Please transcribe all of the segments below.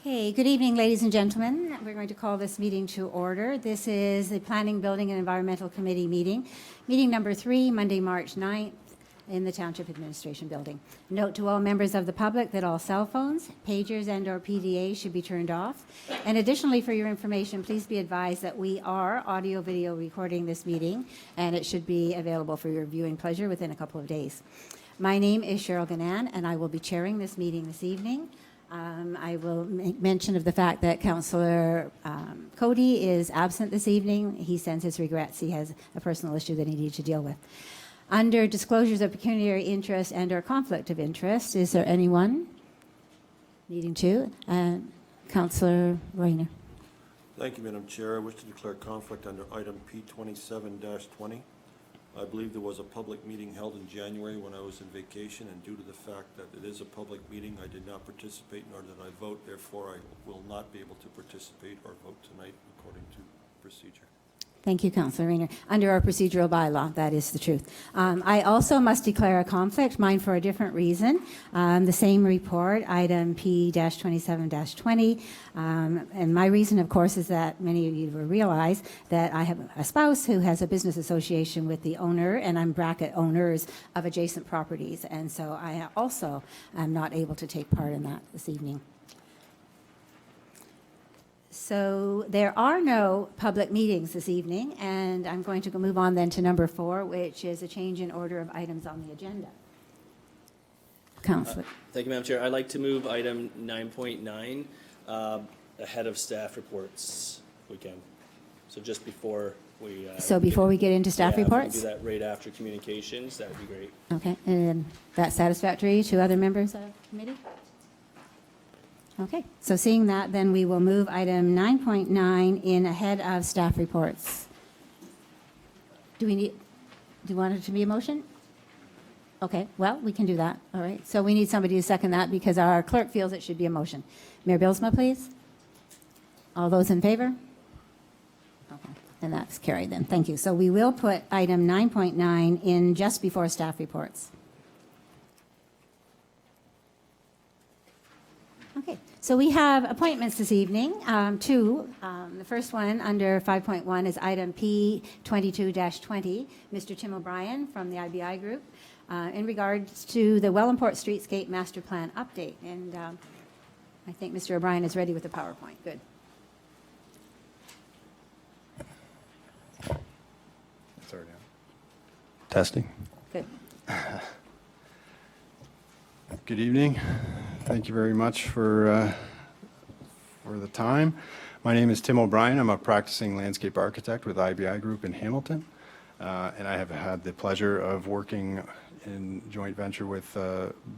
Okay, good evening, ladies and gentlemen. We're going to call this meeting to order. This is the Planning, Building and Environmental Committee meeting number 3, Monday, March 9th, in the Township Administration Building. Note to all members of the public that all cell phones, pagers, and/or PDAs should be turned off. And additionally, for your information, please be advised that we are audio-video recording this meeting, and it should be available for your viewing pleasure within a couple of days. My name is Cheryl Ganan, and I will be chairing this meeting this evening. I will make mention of the fact that Councillor Cody is absent this evening. He sends his regrets. He has a personal issue that he needs to deal with. Under disclosures of pecuniary interest and/or conflict of interest, is there anyone needing to? Councillor Rayner. Thank you, Madam Chair. I wish to declare conflict under item P27-20. I believe there was a public meeting held in January when I was in vacation, and due to the fact that it is a public meeting, I did not participate, nor did I vote. Therefore, I will not be able to participate or vote tonight according to procedure. Thank you, Councillor Rayner. Under our procedural bylaw, that is the truth. I also must declare a conflict, mine for a different reason. The same report, item P-27-20. And my reason, of course, is that many of you will realize that I have a spouse who has a business association with the owner, and I'm bracket owners of adjacent properties. And so I also am not able to take part in that this evening. So there are no public meetings this evening, and I'm going to move on then to number 4, which is a change in order of items on the agenda. Councillor. Thank you, Madam Chair. I'd like to move item 9.9 ahead of staff reports if we can. So just before we... before we get into staff reports? If we do that right after communications, that would be great. Okay, and that's satisfactory to other members of the committee? Okay, so seeing that, then we will move item 9.9 in ahead of staff reports. Do you want it to be a motion? Okay, well, we can do that. All right, so we need somebody to second that because our clerk feels it should be a motion. Mayor Bylsma, please. All those in favor? Okay, and that's carried then. Thank you. So we will put item 9.9 in just before staff reports. Okay, so we have appointments this evening, 2. The first one under 5.1 is item P22-20, Mr. Tim O'Brien from the IBI Group, in regards to the Wellandport Streetscape Master Plan update. And I think Mr. O'Brien is ready with the PowerPoint. Good. Sorry. Testing. Good. Good evening. Thank you very much for the time. My name is Tim O'Brien. I'm a practicing landscape architect with IBI Group in Hamilton, and I have had the pleasure of working in joint venture with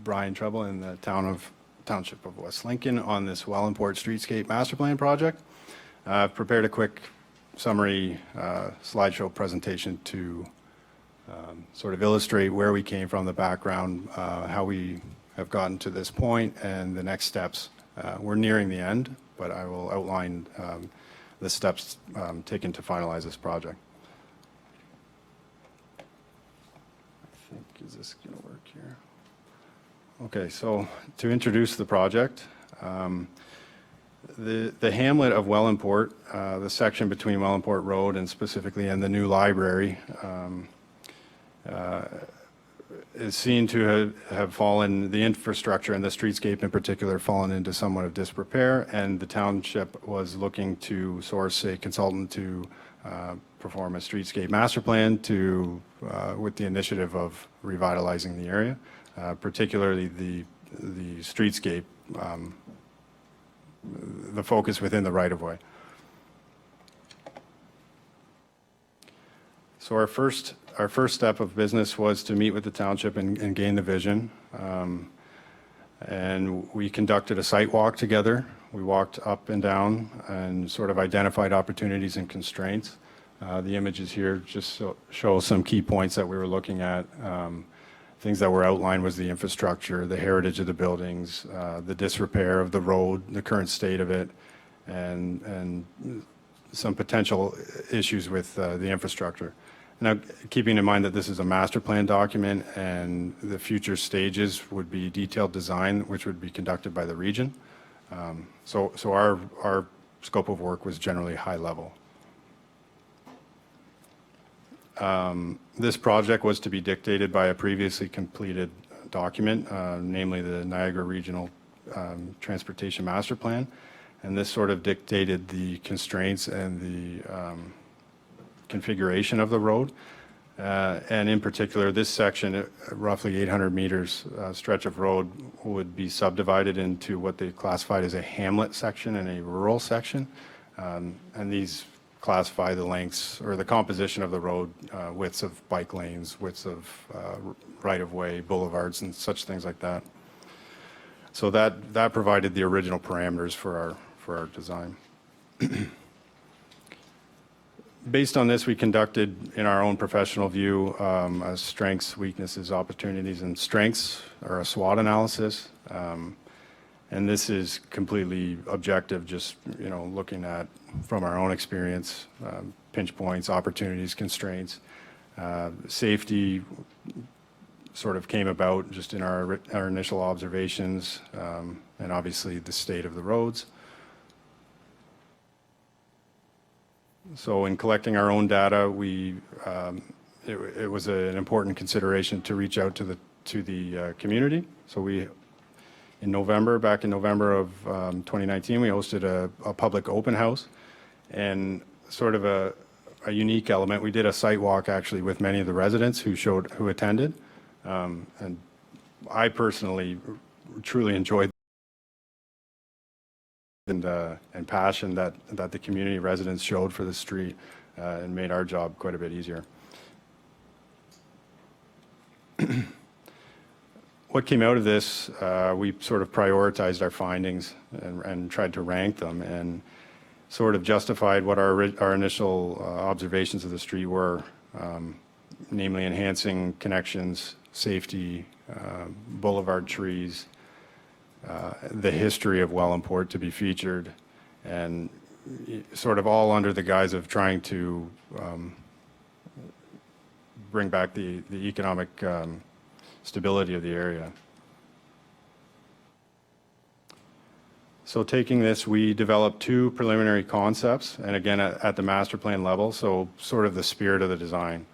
Brian Treble in the Township of West Lincoln on this Wellandport Streetscape Master Plan project. I've prepared a quick summary slideshow presentation to sort of illustrate where we came from, the background, how we have gotten to this point, and the next steps. We're nearing the end, but I will outline the steps taken to finalize this project. I think, is this going to work here? Okay, so to introduce the project, the hamlet of Wellandport, the section between Wellandport Road and specifically and the new library, is seen to have fallen, the infrastructure and the streetscape in particular, fallen into somewhat of disrepair, and the township was looking to source a consultant to perform a streetscape master plan with the initiative of revitalizing the area, particularly the streetscape, the focus within the right-of-way. So our first step of business was to meet with the township and gain the vision. And we conducted a site walk together. We walked up and down and sort of identified opportunities and constraints. The images here just show some key points that we were looking at. Things that were outlined was the infrastructure, the heritage of the buildings, the disrepair of the road, the current state of it, and some potential issues with the infrastructure. Now, keeping in mind that this is a master plan document and the future stages would be detailed design, which would be conducted by the region. So our scope of work was generally high level. This project was to be dictated by a previously completed document, namely the Niagara Regional Transportation Master Plan. And this sort of dictated the constraints and the configuration of the road. And in particular, this section, roughly 800 meters stretch of road, would be subdivided into what they classified as a hamlet section and a rural section. And these classify the lengths or the composition of the road, widths of bike lanes, widths of right-of-way, boulevards, and such things like that. So that provided the original parameters for our design. Based on this, we conducted, in our own professional view, a strengths, weaknesses, opportunities, and strengths, or a SWOT analysis. And this is completely objective, just looking at from our own experience, pinch points, opportunities, constraints. Safety sort of came about just in our initial observations, and obviously the state of the roads. So in collecting our own data, it was an important consideration to reach out to the community. So back in November of 2019, we hosted a public open house, and sort of a unique element. We did a site walk actually with many of the residents who attended, and I personally truly enjoyed and passion that the community residents showed for the street, and made our job quite a bit easier. What came out of this, we sort of prioritized our findings and tried to rank them, and sort of justified what our initial observations of the street were, namely enhancing connections, safety, boulevard trees, the history of Wellandport to be featured, and sort of all under the guise of trying to bring back the economic stability of the area. So taking this, we developed two preliminary concepts, and again at the master plan level, so sort of the spirit of the design.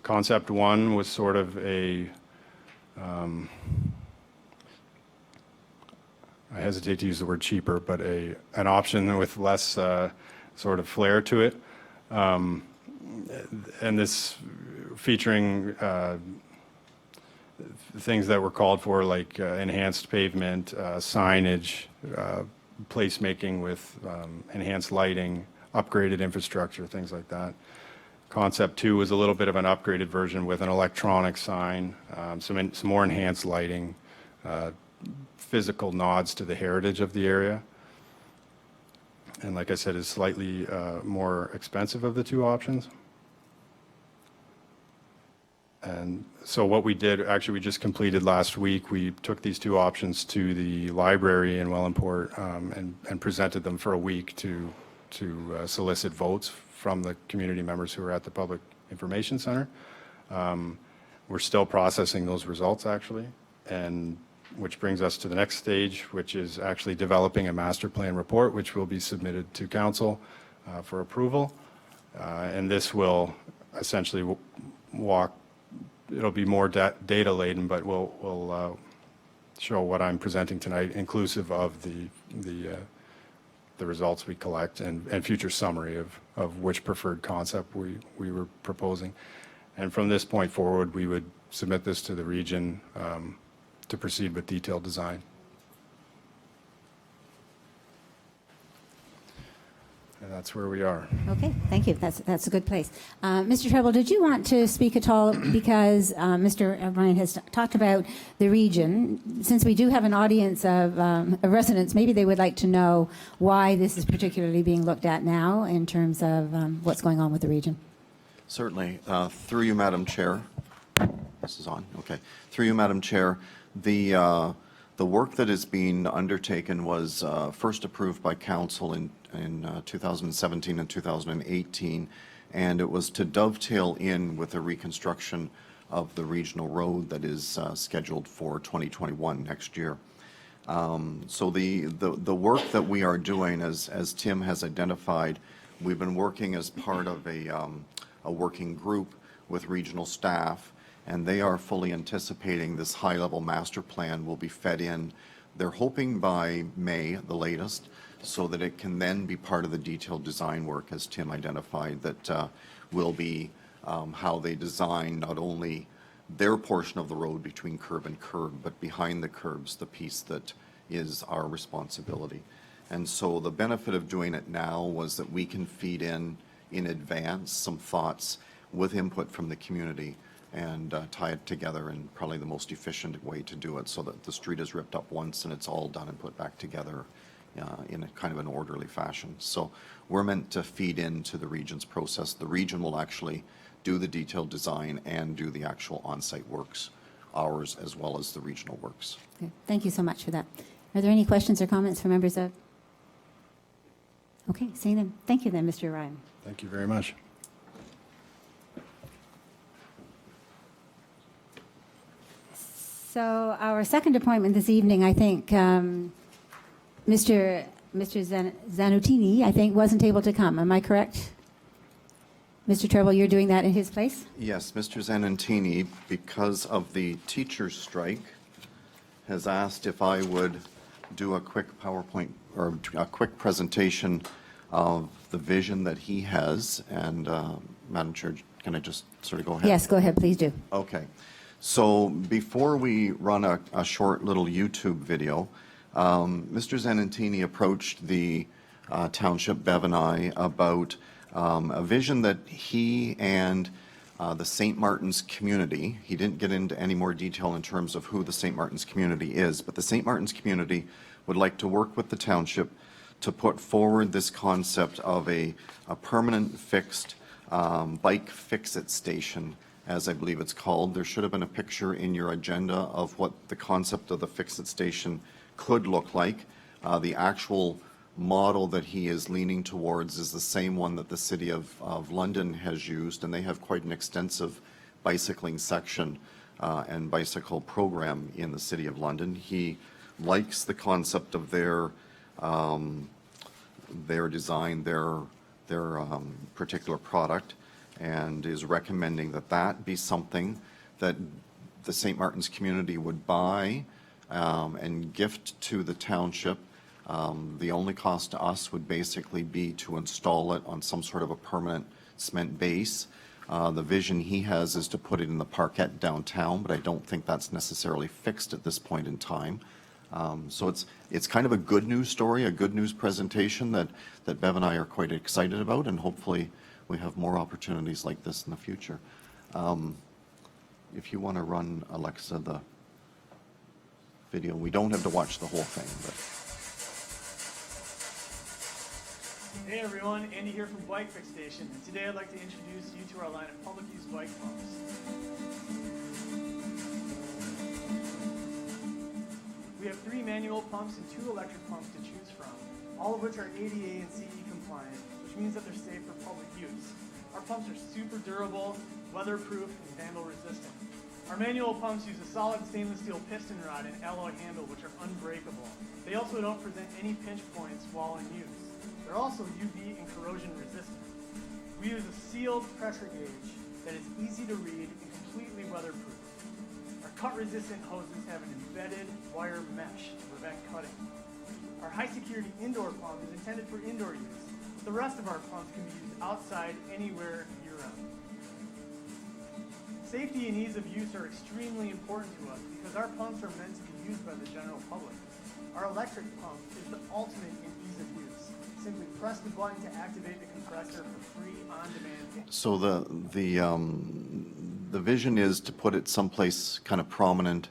Concept one was sort of I hesitate to use the word cheaper, but an option with less sort of flair to it, and this featuring things that were called for, like enhanced pavement, signage, placemaking with enhanced lighting, upgraded infrastructure, things like that. Concept two was a little bit of an upgraded version with an electronic sign, some more enhanced lighting, physical nods to the heritage of the area. And like I said, is slightly more expensive of the two options. And so what we did, actually we just completed last week, we took these two options to the library in Wellandport, and presented them for a week to solicit votes from the community members who were at the Public Information Center. We're still processing those results actually, and which brings us to the next stage, which is actually developing a master plan report, which will be submitted to council for approval. And this will essentially it'll be more data laden, but we'll show what I'm presenting tonight, inclusive of the results we collect and future summary of which preferred concept we were proposing. And from this point forward, we would submit this to the region to proceed with detailed design. And that's where we are. Okay, thank you. That's a good place. Mr. Treble, did you want to speak at all? Because Mr. O'Brien has talked about the region. Since we do have an audience of residents, maybe they would like to know why this is particularly being looked at now in terms of what's going on with the region. Certainly. Through you, Madam Chair. This is on. Okay. Through you, Madam Chair. The work that is being undertaken was first approved by Council in 2017 and 2018, and it was to dovetail in with the reconstruction of the regional road that is scheduled for 2021 next year. So the work that we are doing, as Tim has identified, we've been working as part of a working group with regional staff, and they are fully anticipating this high-level master plan will be fed in. They're hoping by May, the latest, so that it can then be part of the detailed design work, as Tim identified, that will be how they design not only their portion of the road between curb and curb, but behind the curbs, the piece that is our responsibility. And so the benefit of doing it now was that we can feed in advance some thoughts with input from the community and tie it together in probably the most efficient way to do it, so that the street is ripped up once and it's all done and put back together in a kind of an orderly fashion. So we're meant to feed into the region's process. The region will actually do the detailed design and do the actual on-site works, ours as well as the regional works. Okay, thank you so much for that. Are there any questions or comments from members of? Okay, seeing them. Thank you then, Mr. Ryan. Thank you very much. So our second appointment this evening, I think, Mr. Zanutini, I think, wasn't able to come. Am I correct? Mr. Treble, you're doing that in his place? Yes, Mr. Zanantini, because of the teacher's strike, has asked if I would do a quick PowerPoint or a quick presentation of the vision that he has. And Madam Chair, can I just sort of go ahead? Yes, go ahead, please do. Okay. So before we run a short little YouTube video, Mr. Zanantini approached the township, Bev and I, about a vision that he and the St. Martin's community, he didn't get into any more detail in terms of who the St. Martin's community is, but the St. Martin's community would like to work with the township to put forward this concept of a permanent fixed bike fix-it station, as I believe it's called. There should have been a picture in your agenda of what the concept of the fix-it station could look like. The actual model that he is leaning towards is the same one that the City of London has used, and they have quite an extensive bicycling section and bicycle program in the City of London. He likes the concept of their design, their particular product, and is recommending that that be something that the St. Martin's community would buy and gift to the township. The only cost to us would basically be to install it on some sort of a permanent cement base. The vision he has is to put it in the parkette downtown, but I don't think that's necessarily fixed at this point in time. So it's kind of a good news story, a good news presentation that Bev and I are quite excited about, and hopefully we have more opportunities like this in the future. If you want to run, Alexa, the video, we don't have to watch the whole thing, but. Hey everyone, Andy here from Bike Fix Station, and today I'd like to introduce you to our line of public use bike pumps. We have 3 manual pumps and 2 electric pumps to choose from, all of which are ADA and CE compliant, which means that they're safe for public use. Our pumps are super durable, weatherproof, and vandal resistant. Our manual pumps use a solid stainless steel piston rod and alloy handle, which are unbreakable. They also don't present any pinch points while in use. They're also UV and corrosion resistant. We use a sealed pressure gauge that is easy to read and completely weatherproof. Our cut-resistant hoses have an embedded wire mesh to prevent cutting. Our high-security indoor pump is intended for indoor use. The rest of our pumps can be used outside anywhere year-round. Safety and ease of use are extremely important to us because our pumps are meant to be used by the general public. Our electric pump is the ultimate in ease of use. Simply press the button to activate the compressor for free on-demand. So the vision is to put it someplace kind of prominent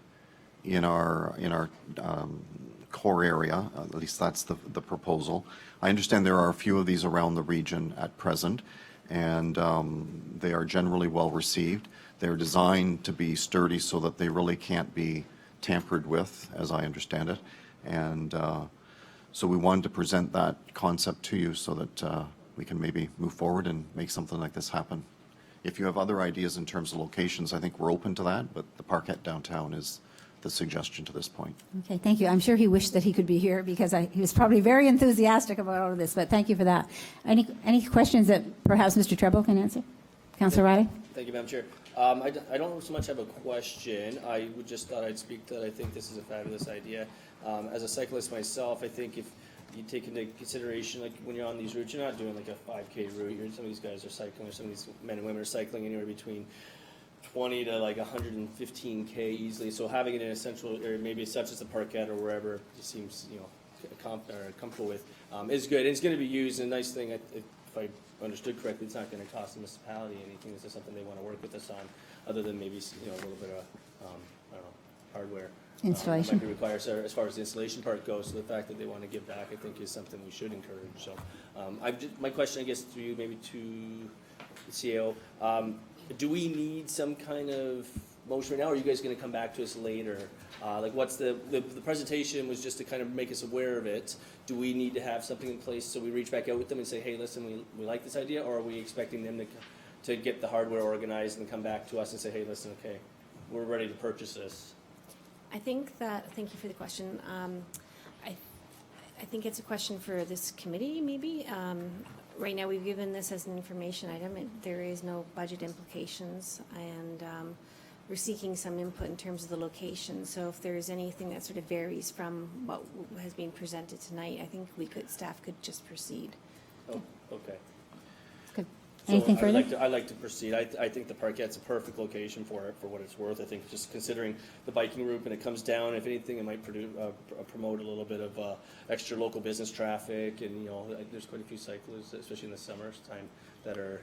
in our core area. At least that's the proposal. I understand there are a few of these around the region at present, and they are generally well received. They're designed to be sturdy so that they really can't be tampered with, as I understand it. And so we wanted to present that concept to you so that we can maybe move forward and make something like this happen. If you have other ideas in terms of locations, I think we're open to that, but the parkette downtown is the suggestion to this point. Okay, thank you. I'm sure he wished that he could be here because he was probably very enthusiastic about all of this, but thank you for that. Any questions that perhaps Mr. Treble can answer? Councillor Riley? Thank you, Madam Chair. I don't so much have a question. I would just thought I'd speak to that. I think this is a fabulous idea. As a cyclist myself, I think if you take into consideration, like when you're on these routes, you're not doing like a 5K route. Some of these guys are cycling, or some of these men and women are cycling anywhere between 20 to like 115K easily. So having it in a central, or maybe such as the Parkette or wherever, it seems, comfortable with, is good. And it's going to be used. And a nice thing, if I understood correctly, it's not going to cost the municipality anything. This is something they want to work with us on, other than maybe a little bit of I don't know, hardware Installation. might be required. So as far as the installation part goes, so the fact that they want to give back, I think, is something we should encourage. So my question, I guess, to you, maybe to the CEO, do we need some kind of motion right now, or are you guys going to come back to us later? Like, what's the presentation was just to kind of make us aware of it. Do we need to have something in place so we reach back out with them and say, hey, listen, we like this idea, or are we expecting them to get the hardware organized and come back to us and say, hey, listen, okay, we're ready to purchase this? Thank you for the question. I think it's a question for this committee, maybe. Right now, we've given this as an information item. There is no budget implications, and we're seeking some input in terms of the location. So if there is anything that sort of varies from what has been presented tonight, I think staff could just proceed. Oh, okay. Good. So Anything further? I'd like to proceed. I think the Parkette's a perfect location for it, for what it's worth. I think just considering the biking route, and it comes down, if anything, it might promote a little bit of extra local business traffic, and there's quite a few cyclists, especially in the summertime, that are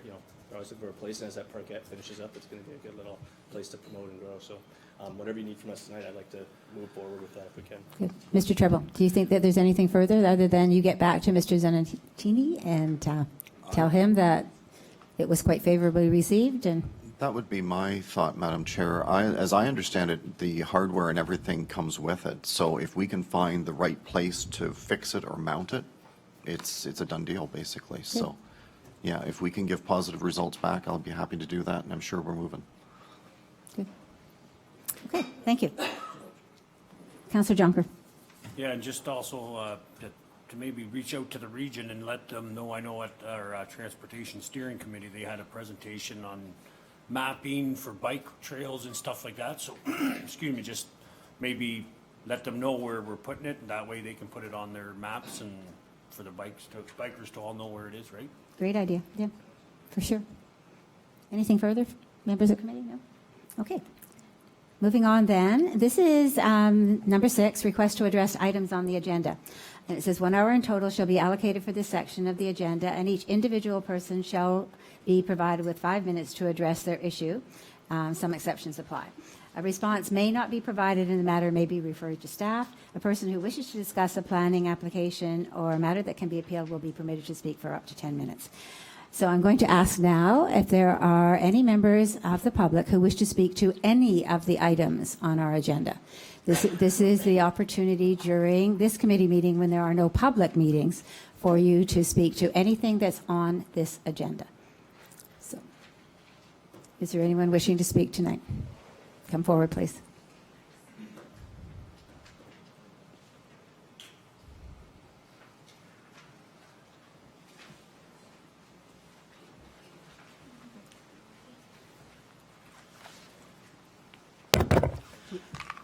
they're always looking for a place. And as that Parkette finishes up, it's going to be a good little place to promote and grow. So whatever you need from us tonight, I'd like to move forward with that if we can. Good. Mr. Treble, do you think that there's anything further other than you get back to Mr. Zanatini and tell him that it was quite favorably received? And That would be my thought, Madam Chair. As I understand it, the hardware and everything comes with it. So if we can find the right place to fix it or mount it, it's a done deal, basically. So, yeah, if we can give positive results back, I'll be happy to do that, and I'm sure we're moving. good. Okay, thank you. Councillor Jonker. Yeah, and just also to maybe reach out to the region and let them know. I know at our Transportation Steering Committee, they had a presentation on mapping for bike trails and stuff like that. So, excuse me, just maybe let them know where we're putting it, and that way they can put it on their maps and for the bikers to all know where it is, right? Great idea. Yeah, for sure. Anything further, members of the committee? No? Okay. Moving on then. This is number 6, request to address items on the agenda. And it says 1 hour in total shall be allocated for this section of the agenda, and each individual person shall be provided with 5 minutes to address their issue. Some exceptions apply. A response may not be provided and the matter may be referred to staff. A person who wishes to discuss a planning application or a matter that can be appealed will be permitted to speak for up to 10 minutes. So I'm going to ask now if there are any members of the public who wish to speak to any of the items on our agenda. This is the opportunity during this committee meeting, when there are no public meetings, for you to speak to anything that's on this agenda. So, is there anyone wishing to speak tonight? Come forward, please.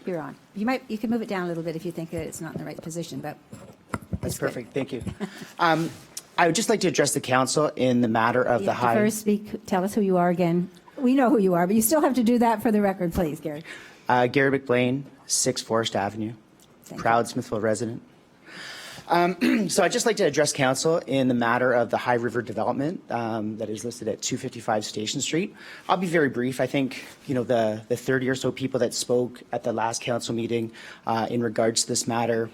You're on. You can move it down a little bit if you think that it's not in the right position, but That's it's good. perfect. Thank you. I would just like to address the council in the matter of You the have to high. first speak. Tell us who you are again. We know who you are, but you still have to do that for the record, please, Gary. Gary McBlain, 6 Forest Avenue, Thank proud Smithville resident. So I'd just like to address council in the matter of the High River development that is listed at 255 Station Street. I'll be very brief. I think, the 30 or so people that spoke at the last council meeting in regards to this matter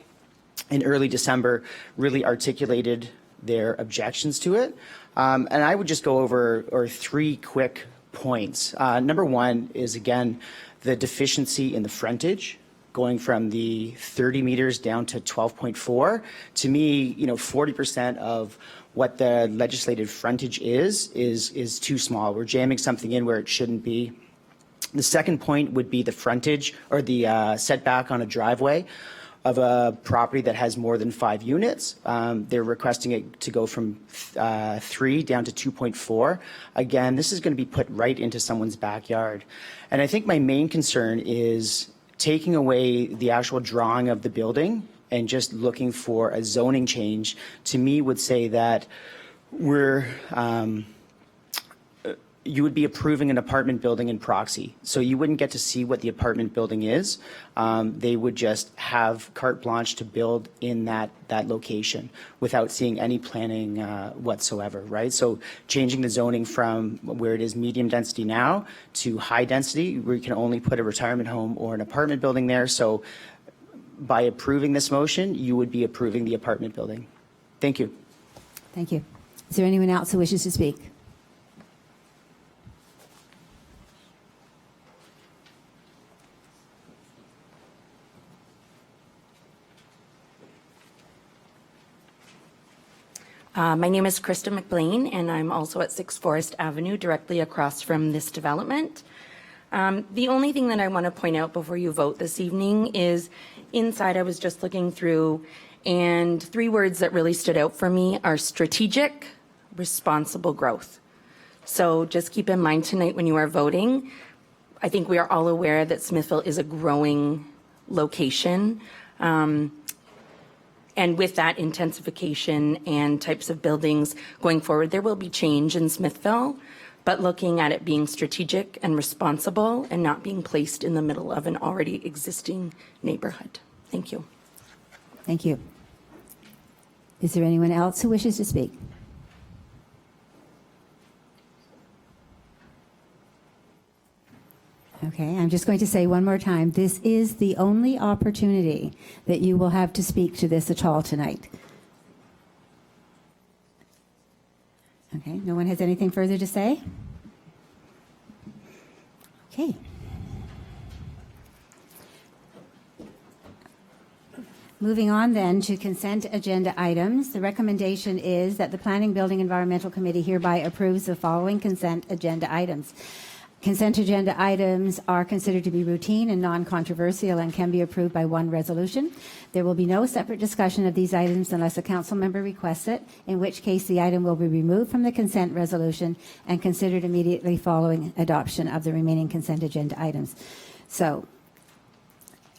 in early December really articulated their objections to it. And I would just go over 3 quick points. Number 1 is, again, the deficiency in the frontage, going from the 30 meters down to 12.4. To me, 40% of what the legislative frontage is too small. We're jamming something in where it shouldn't be. The second point would be the frontage or the setback on a driveway of a property that has more than 5 units. They're requesting it to go from 3 down to 2.4. Again, this is going to be put right into someone's backyard. And I think my main concern is taking away the actual drawing of the building and just looking for a zoning change, to me, would say that you would be approving an apartment building in proxy. So you wouldn't get to see what the apartment building is. They would just have carte blanche to build in that location without seeing any planning whatsoever, right? So changing the zoning from where it is medium density now to high density, where you can only put a retirement home or an apartment building there. So by approving this motion, you would be approving the apartment building. Thank you. Thank you. Is there anyone else who wishes to speak? My name is Krista McBlain, and I'm also at 6 Forest Avenue, directly across from this development. The only thing that I want to point out before you vote this evening is inside I was just looking through, and 3 words that really stood out for me are strategic, responsible growth. So just keep in mind tonight when you are voting, I think we are all aware that Smithville is a growing location. And with that intensification and types of buildings going forward, there will be change in Smithville, but looking at it being strategic and responsible and not being placed in the middle of an already existing neighborhood. Thank you. Thank you. Is there anyone else who wishes to speak? Okay, I'm just going to say one more time, this is the only opportunity that you will have to speak to this at all tonight. Okay, no one has anything further to say? Okay. Moving on then to consent agenda items. The recommendation is that the Planning, Building, Environmental Committee hereby approves the following consent agenda items. Consent agenda items are considered to be routine and non-controversial and can be approved by one resolution. There will be no separate discussion of these items unless a council member requests it, in which case the item will be removed from the consent resolution and considered immediately following adoption of the remaining consent agenda items. So,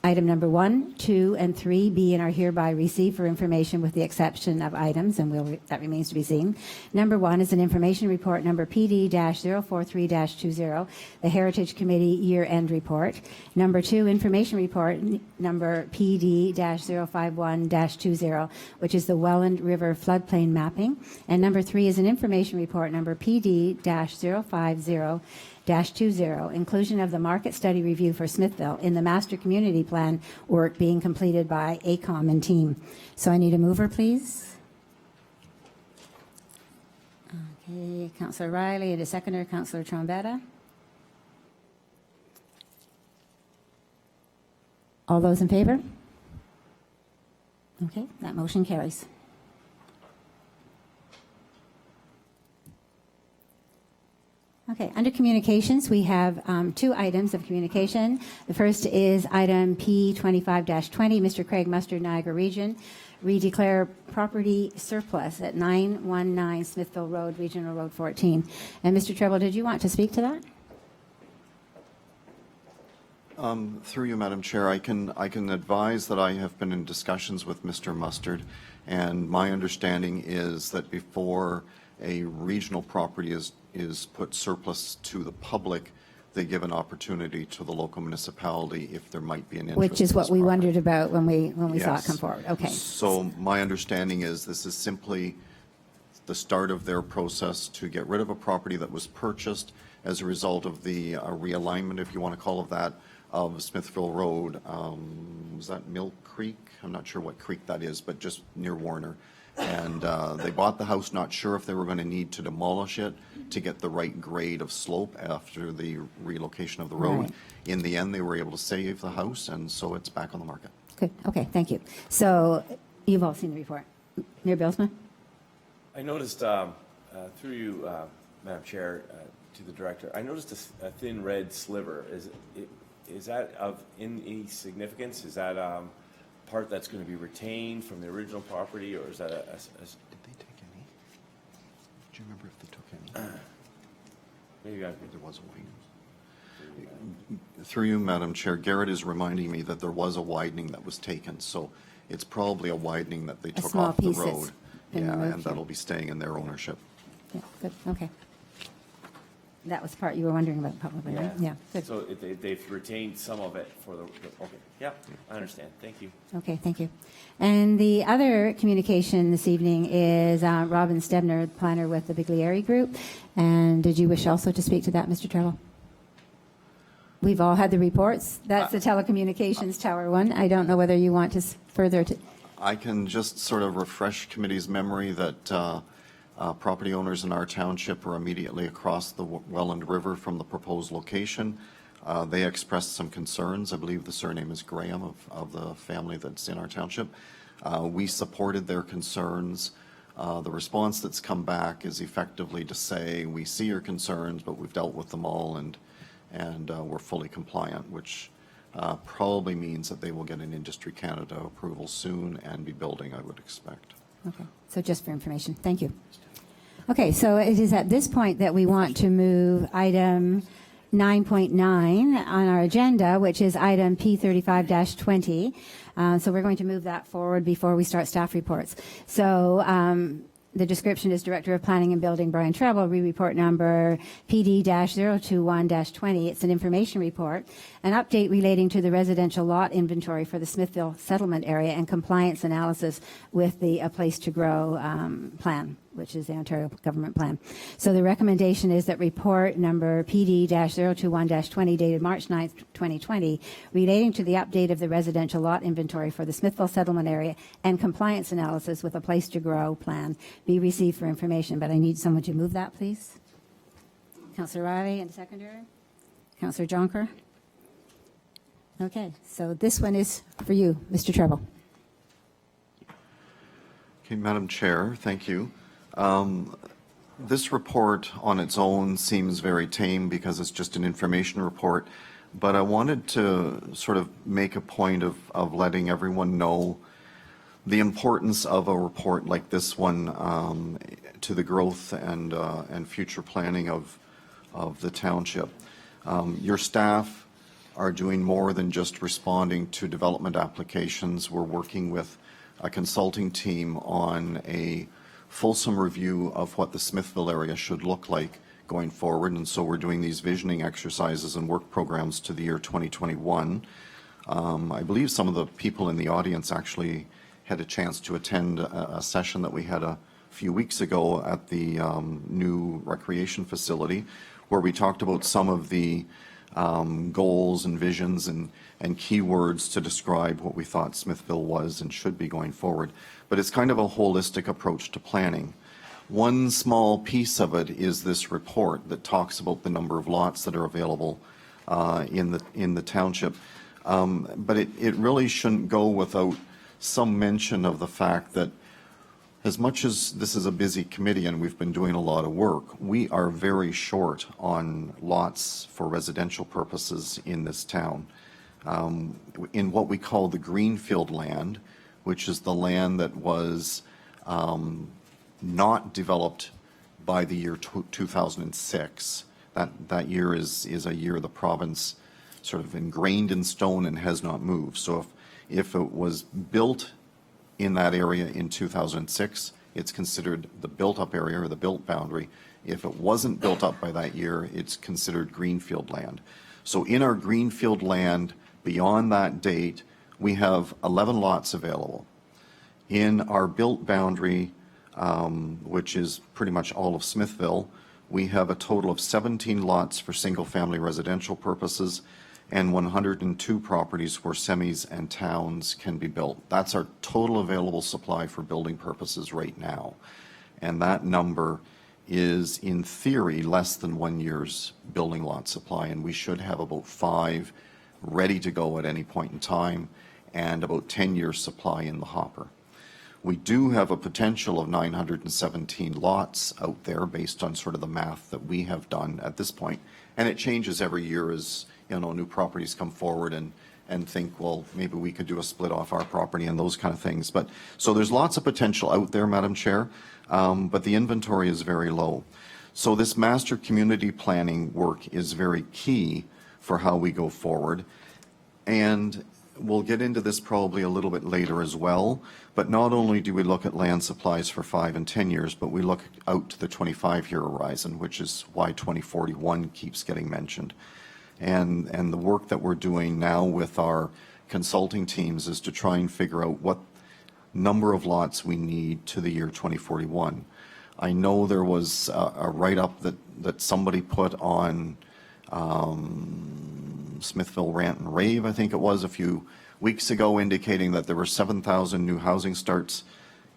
item number 1, 2, and 3 be and are hereby received for information with the exception of items, and that remains to be seen. Number 1 is an information report number PD-043-20, the Heritage Committee year-end report. Number 2, information report number PD-051-20, which is the Welland River floodplain mapping. And number 3 is an information report number PD-050-20, inclusion of the market study review for Smithville in the master community plan work being completed by ACOM and team. So I need a mover, please. Okay, Councillor Riley, and a seconder, Councillor Trombetta. All those in favor? Okay, that motion carries. Okay, under communications, we have 2 items of communication. The first is item P25-20, Mr. Craig Mustard, Niagara Region, redeclare property surplus at 919 Smithville Road, Regional Road 14. And Mr. Treble, did you want to speak to that? Through you, Madam Chair, I can advise that I have been in discussions with Mr. Mustard, and my understanding is that before a regional property is put surplus to the public, they give an opportunity to the local municipality if there might be an interest. Which is in what this we property. wondered about when we saw it Yes. come forward. Okay. So my understanding is this is simply the start of their process to get rid of a property that was purchased as a result of the realignment, if you want to call it that, of Smithville Road. Was that Mill Creek? I'm not sure what creek that is, but just near Warner. And they bought the house not sure if they were going to need to demolish it to get the right grade of slope after the relocation of the road. Right. In the end, they were able to save the house, and so it's back on the market. Good. Okay, thank you. So you've all seen the report. Mayor Bilsma? I noticed, through you, Madam Chair, to the director. I noticed a thin red sliver. Is that of any significance? Is that part that's going to be retained from the original property, or is that Did they take any? Do you remember if they took any? maybe There was a widening. Through you, Madam Chair, Garrett is reminding me that there was a widening that was taken, so it's probably a widening that they took small off the piece that's road. been Yeah, removed, and yeah. that'll be staying in their ownership. Yeah, good, okay. That was the part you were wondering about probably, right? Yeah, good. So they've retained some of it for the okay. Yeah, I understand. Thank you. Okay, thank you. And the other communication this evening is Robin Stebner, planner with the Biglieri Group. And did you wish also to speak to that, Mr. Treble? We've all had the reports. That's the telecommunications tower one. I don't know whether you want to further to... I can just sort of refresh committee's memory that property owners in our township are immediately across the Welland River from the proposed location. They expressed some concerns. I believe the surname is Graham of the family that's in our township. We supported their concerns. The response that's come back is effectively to say, we see your concerns, but we've dealt with them all and we're fully compliant, which probably means that they will get an Industry Canada approval soon and be building, I would expect. Okay, so just for information, thank you. Okay, so it is at this point that we want to move item 9.9 on our agenda, which is item P35-20. So we're going to move that forward before we start staff reports. So the description is Director of Planning and Building Brian Treble, report number PD-021-20. It's an information report, an update relating to the residential lot inventory for the Smithville settlement area and compliance analysis with the A Place to Grow plan, which is the Ontario government plan. So the recommendation is that report number PD-021-20 dated March 9th, 2020, relating to the update of the residential lot inventory for the Smithville settlement area and compliance analysis with A Place to Grow plan be received for information. But I need someone to move that, please. Councillor Riley and seconder. Councillor Jonker. Okay, so this one is for you, Mr. Treble. Okay, Madam Chair, thank you. This report on its own seems very tame because it's just an information report, but I wanted to sort of make a point of letting everyone know the importance of a report like this one to the growth and future planning of the township. Your staff are doing more than just responding to development applications. We're working with a consulting team on a fulsome review of what the Smithville area should look like going forward, and so we're doing these visioning exercises and work programs to the year 2021. I believe some of the people in the audience actually had a chance to attend a session that we had a few weeks ago at the new recreation facility, where we talked about some of the goals and visions and keywords to describe what we thought Smithville was and should be going forward. But it's kind of a holistic approach to planning. One small piece of it is this report that talks about the number of lots that are available in the township. But it really shouldn't go without some mention of the fact that as much as this is a busy committee and we've been doing a lot of work, we are very short on lots for residential purposes in this town. In what we call the greenfield land, which is the land that was not developed by the year 2006. That year is a year the province sort of ingrained in stone and has not moved. So if it was built in that area in 2006, it's considered the built-up area or the built boundary. If it wasn't built up by that year, it's considered greenfield land. So in our greenfield land, beyond that date, we have 11 lots available. In our built boundary, which is pretty much all of Smithville, we have a total of 17 lots for single-family residential purposes and 102 properties where semis and towns can be built. That's our total available supply for building purposes right now. And that number is, in theory, less than 1 year's building lot supply, and we should have about 5 ready to go at any point in time and about 10 years supply in the hopper. We do have a potential of 917 lots out there based on sort of the math that we have done at this point. And it changes every year as, you know, new properties come forward and think, well, maybe we could do a split off our property and those kind of things. But, so there's lots of potential out there, Madam Chair, but the inventory is very low. So this master community planning work is very key for how we go forward. And we'll get into this probably a little bit later as well, but not only do we look at land supplies for 5 and 10 years, but we look out to the 25-year horizon, which is why 2041 keeps getting mentioned. And the work that we're doing now with our consulting teams is to try and figure out what number of lots we need to the year 2041. I know there was a write-up that somebody put on Smithville Rant and Rave, I think it was, a few weeks ago, indicating that there were 7,000 new housing starts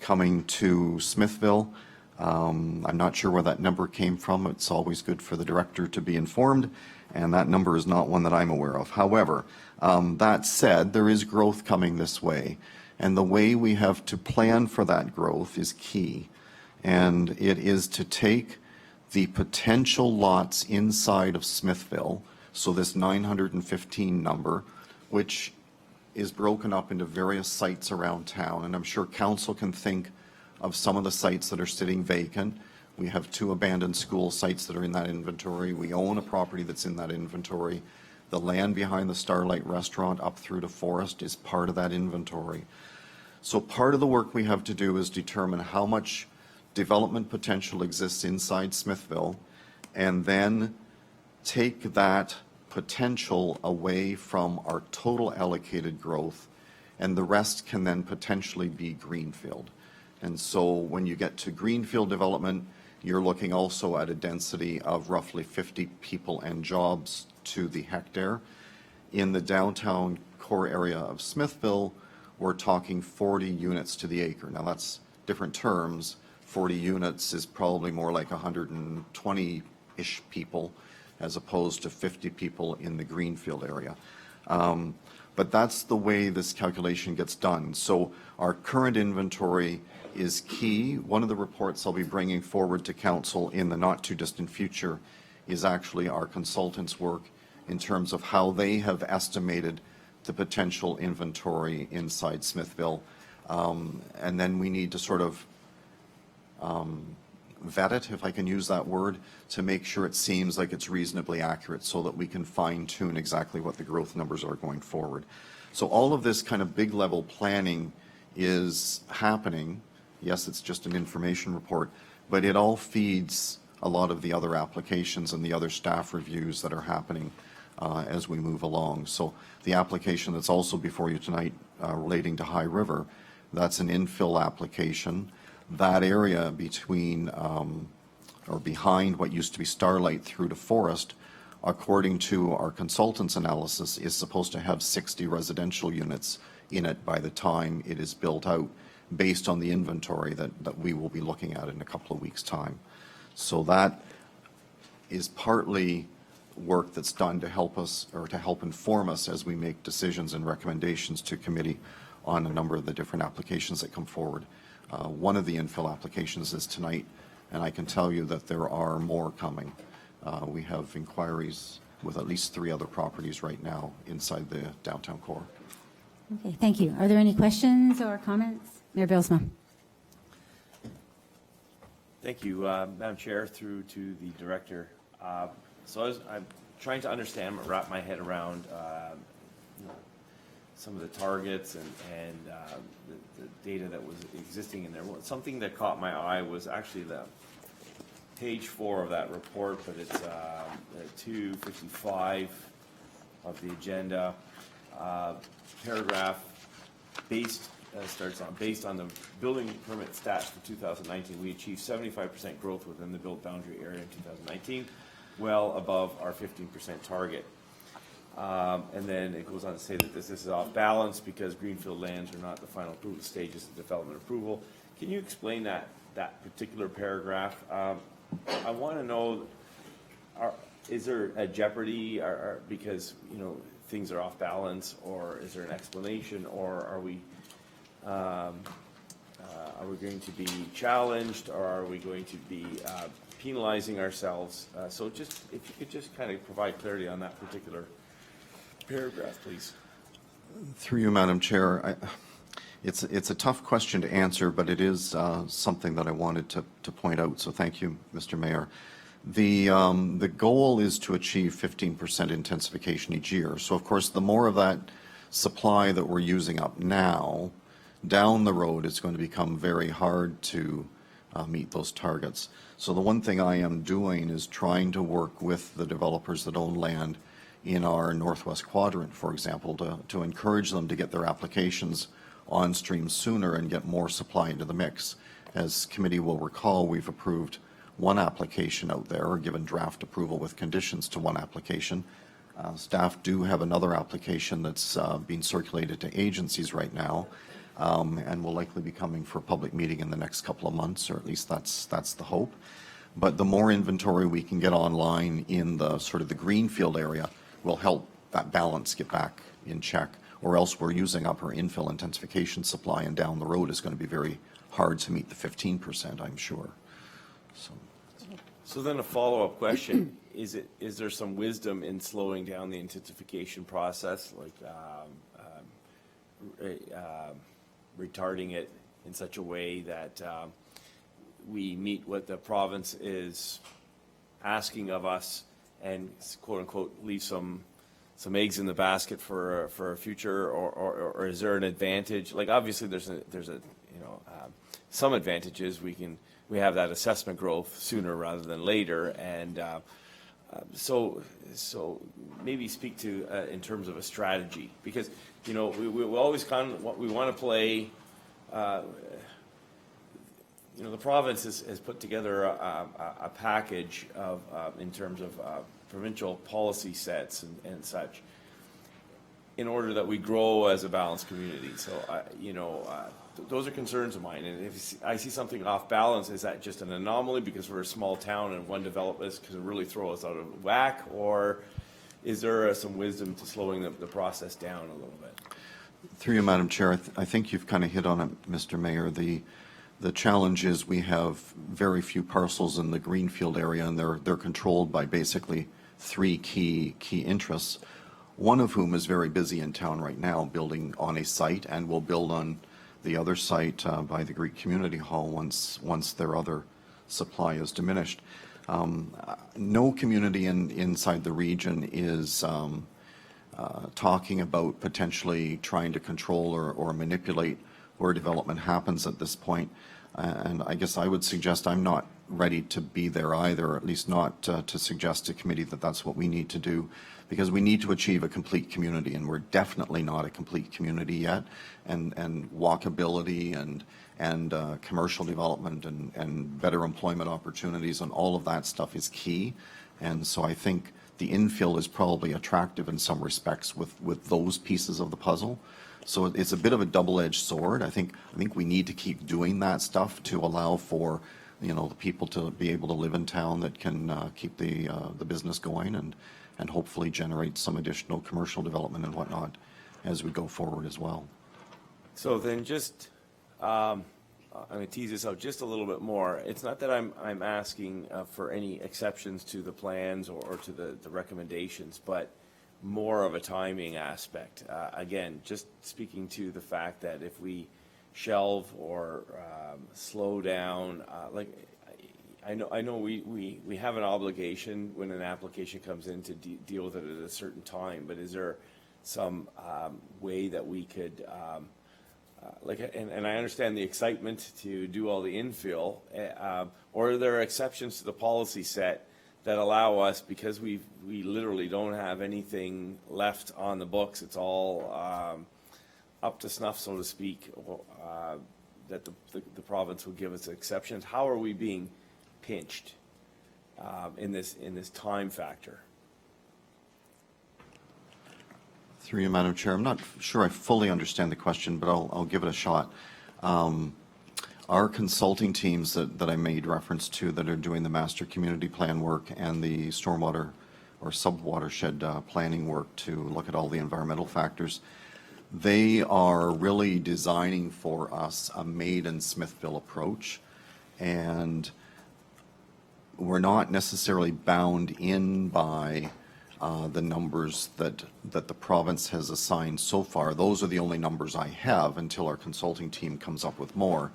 coming to Smithville. I'm not sure where that number came from. It's always good for the director to be informed, and that number is not one that I'm aware of. However, that said, there is growth coming this way, and the way we have to plan for that growth is key, and it is to take the potential lots inside of Smithville, so this 915 number, which is broken up into various sites around town, and I'm sure council can think of some of the sites that are sitting vacant. We have 2 abandoned school sites that are in that inventory. We own a property that's in that inventory. The land behind the Starlight Restaurant up through to Forest is part of that inventory. So part of the work we have to do is determine how much development potential exists inside Smithville, and then take that potential away from our total allocated growth, and the rest can then potentially be greenfield. And so when you get to greenfield development, you're looking also at a density of roughly 50 people and jobs to the hectare. In the downtown core area of Smithville, we're talking 40 units to the acre. Now that's different terms. 40 units is probably more like 120-ish people as opposed to 50 people in the greenfield area. But that's the way this calculation gets done. So our current inventory is key. One of the reports I'll be bringing forward to council in the not too distant future is actually our consultants' work in terms of how they have estimated the potential inventory inside Smithville. And then we need to sort of vet it, if I can use that word, to make sure it seems like it's reasonably accurate so that we can fine-tune exactly what the growth numbers are going forward. So all of this kind of big level planning is happening. Yes, it's just an information report, but it all feeds a lot of the other applications and the other staff reviews that are happening as we move along. So the application that's also before you tonight relating to High River, that's an infill application. That area between or behind what used to be Starlight through to Forest, according to our consultant's analysis, is supposed to have 60 residential units in it by the time it is built out, based on the inventory that we will be looking at in a couple of weeks' time. So that is partly work that's done to help us, or to help inform us as we make decisions and recommendations to committee on a number of the different applications that come forward. One of the infill applications is tonight, and I can tell you that there are more coming. We have inquiries with at least 3 other properties right now inside the downtown core. Okay, thank you. Are there any questions or comments? Mayor Bilsma. Thank you, Madam Chair, through to the director. So I'm trying to understand, wrap my head around some of the targets and the data that was existing in there. Something that caught my eye was actually the page 4 of that report, but it's 255 of the agenda. Paragraph starts on, based on the building permit stats for 2019, we achieved 75% growth within the built boundary area in 2019, well above our 15% target. And then it goes on to say that this is off balance because greenfield lands are not the final approval stages of development approval. Can you explain that particular paragraph? I want to know, is there a jeopardy because things are off balance, or is there an explanation, or are we Are we going to be challenged, or are we going to be penalizing ourselves? So just, if you could just kind of provide clarity on that particular paragraph, please. Through you, Madam Chair, it's a tough question to answer, but it is something that I wanted to point out, so thank you, Mr. Mayor. The goal is to achieve 15% intensification each year. So, of course, the more of that supply that we're using up now, down the road, it's going to become very hard to meet those targets. So the one thing I am doing is trying to work with the developers that own land in our northwest quadrant, for example, to encourage them to get their applications on stream sooner and get more supply into the mix. As committee will recall, we've approved one application out there, or given draft approval with conditions to one application. Staff do have another application that's being circulated to agencies right now, and will likely be coming for a public meeting in the next couple of months, or at least that's the hope. But the more inventory we can get online in the sort of the greenfield area will help that balance get back in check, or else we're using up our infill intensification supply, and down the road is going to be very hard to meet the 15%, I'm sure. So then a follow-up question, is there some wisdom in slowing down the intensification process, like retarding it in such a way that we meet what the province is asking of us, and quote unquote leave some eggs in the basket for a future, or is there an advantage? Like, obviously there's a some advantages. We have that assessment growth sooner rather than later, and so maybe speak to in terms of a strategy, because we always we want to play. The province has put together a package of in terms of provincial policy sets and such, in order that we grow as a balanced community. So those are concerns of mine, and if I see something off balance, is that just an anomaly because we're a small town and one development can really throw us out of whack, or is there some wisdom to slowing the process down a little bit? Through you, Madam Chair, I think you've kind of hit on it, Mr. Mayor. The challenge is we have very few parcels in the greenfield area, and they're controlled by basically three key interests, one of whom is very busy in town right now, building on a site, and will build on the other site by the Greek Community Hall once their other supply is diminished. No community inside the region is talking about potentially trying to control or manipulate where development happens at this point. And I guess I would suggest I'm not ready to be there either, or at least not to suggest to committee that that's what we need to do, because we need to achieve a complete community, and we're definitely not a complete community yet. And walkability and commercial development and better employment opportunities and all of that stuff is key. And so I think the infill is probably attractive in some respects with those pieces of the puzzle. So it's a bit of a double-edged sword. I think we need to keep doing that stuff to allow for the people to be able to live in town that can keep the business going and hopefully generate some additional commercial development and whatnot as we go forward as well. So then just, I'm going to tease this out just a little bit more. It's not that I'm asking for any exceptions to the plans or to the recommendations, but more of a timing aspect. Again, just speaking to the fact that if we shelve or slow down, I know we have an obligation when an application comes in to deal with it at a certain time, but is there some way that we could, and I understand the excitement to do all the infill, or are there exceptions to the policy set that allow us, because we literally don't have anything left on the books, it's all up to snuff, so to speak, that the province would give us exceptions? How are we being pinched in this time factor? Through you, Madam Chair, I'm not sure I fully understand the question, but I'll give it a shot. Our consulting teams that I made reference to that are doing the master community plan work and the stormwater or sub-watershed planning work to look at all the environmental factors, They are really designing for us a made in Smithville approach, and we're not necessarily bound in by the numbers that the province has assigned so far. Those are the only numbers I have until our consulting team comes up with more.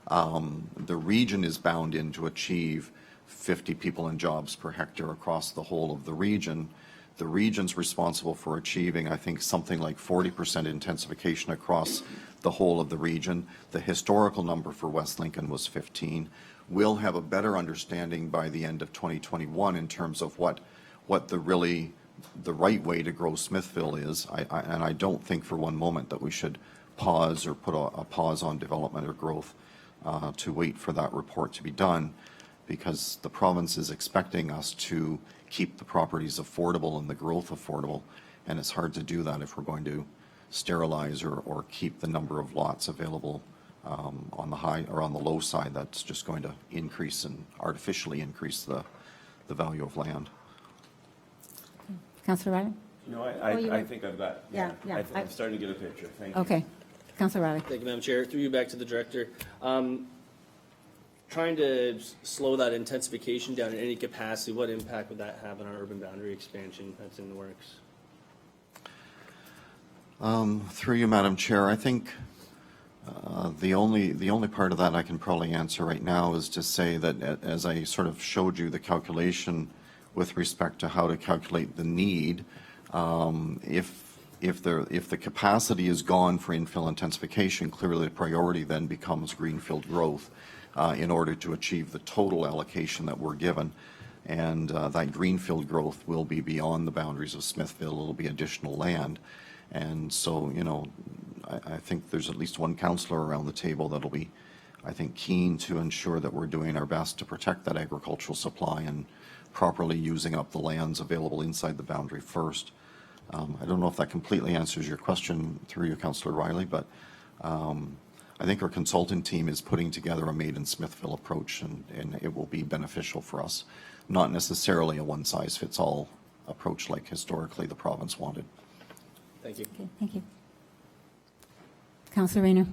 The region is bound in to achieve 50 people and jobs per hectare across the whole of the region. The region's responsible for achieving, I think, something like 40% intensification across the whole of the region. The historical number for West Lincoln was 15. We'll have a better understanding by the end of 2021 in terms of what the right way to grow Smithville is. And I don't think for one moment that we should pause or put a pause on development or growth to wait for that report to be done, because the province is expecting us to keep the properties affordable and the growth affordable, and it's hard to do that if we're going to sterilize or keep the number of lots available on the high or on the low side. That's just going to increase and artificially increase the value of land. Councillor Riley? No, you I were- think I've got, Yeah, yeah. I'm starting to get a picture. Thank you. Okay. Councillor Riley? Thank you, Madam Chair. Through you back to the director. Trying to slow that intensification down in any capacity, what impact would that have on our urban boundary expansion that's in the works? Through you, Madam Chair, I think the only part of that I can probably answer right now is to say that as I sort of showed you the calculation with respect to how to calculate the need, if the capacity is gone for infill intensification, clearly the priority then becomes greenfield growth in order to achieve the total allocation that we're given. And that greenfield growth will be beyond the boundaries of Smithville. It'll be additional land. And so, you know, I think there's at least one councillor around the table that'll be, I think, keen to ensure that we're doing our best to protect that agricultural supply and properly using up the lands available inside the boundary first. I don't know if that completely answers your question through you, Councillor Riley, but I think our consultant team is putting together a made in Smithville approach, and it will be beneficial for us. Not necessarily a one-size-fits-all approach like historically the province wanted. Thank you. Okay, thank you. Councillor Rayner?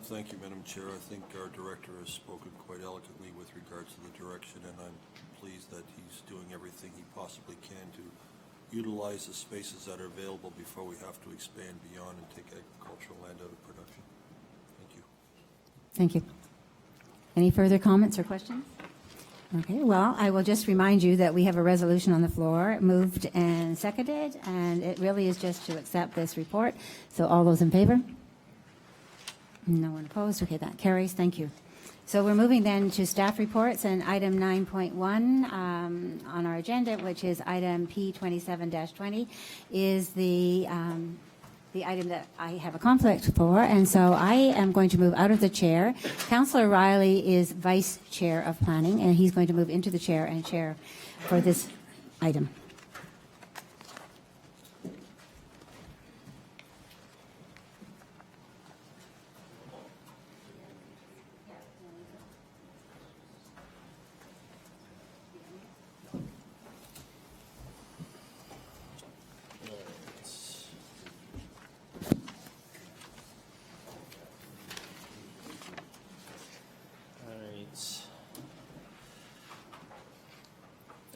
Thank you, Madam Chair. I think our director has spoken quite eloquently with regards to the direction, and I'm pleased that he's doing everything he possibly can to utilize the spaces that are available before we have to expand beyond and take agricultural land out of production. Thank you. Thank you. Any further comments or questions? Okay, well, I will just remind you that we have a resolution on the floor, moved and seconded, and it really is just to accept this report. So all those in favor? No one opposed? Okay, that carries. Thank you. So we're moving then to staff reports and item 9.1 on our agenda, which is item P27-20, is the item that I have a conflict for, and so I am going to move out of the chair. Councillor Riley is vice chair of planning, and he's going to move into the chair and chair for this item.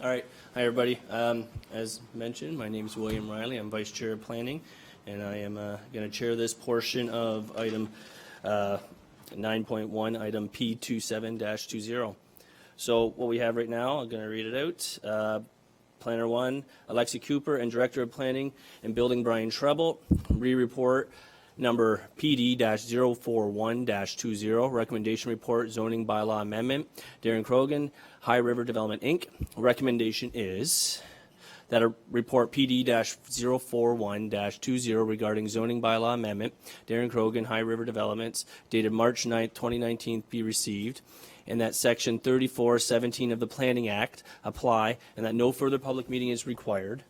All right. Hi, everybody. As mentioned, my name is William Riley. I'm Vice Chair of Planning, and I am going to chair this portion of item 9.1, item P27-20. So what we have right now, I'm going to read it out. Planner 1, Alexi Cooper, and Director of Planning and Building, Brian Treble. Re-report number PD-041-20, recommendation report, zoning bylaw amendment. Darren Krogan, High River Development, Inc. Recommendation is that a report PD-041-20 regarding zoning bylaw amendment, Darren Krogan, High River Developments, dated March 9th, 2019, be received, and that Section 3417 of the Planning Act apply, and that no further public meeting is required,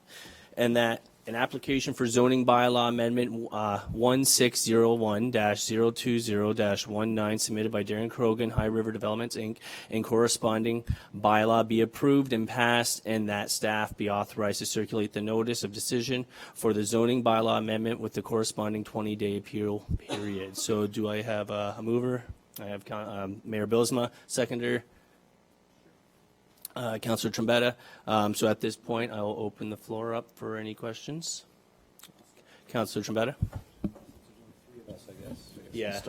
and that an application for zoning bylaw amendment 1601-020-19 submitted by Darren Krogan, High River Developments, Inc., and corresponding bylaw be approved and passed, and that staff be authorized to circulate the notice of decision for the zoning bylaw amendment with the corresponding 20-day appeal period. So do I have a mover? I have Mayor Bylsma, seconder. Councillor Trombetta. So at this point, I will open the floor up for any questions. Councillor Trombetta? Yeah.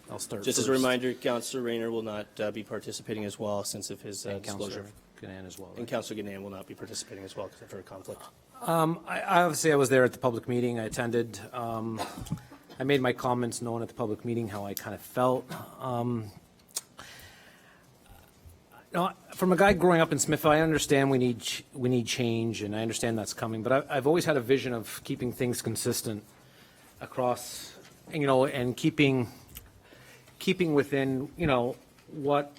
I'll start Just as a first. reminder, Councillor Rayner will not be participating as well since of his And disclosure. Councillor Gann as well. And Councillor Gannan will not be participating as well because of her conflict. I obviously, I was there at the public meeting. I attended. I made my comments known at the public meeting, how I kind of felt. From a guy growing up in Smithville, I understand we need change, and I understand that's coming. But I've always had a vision of keeping things consistent across, and keeping within, what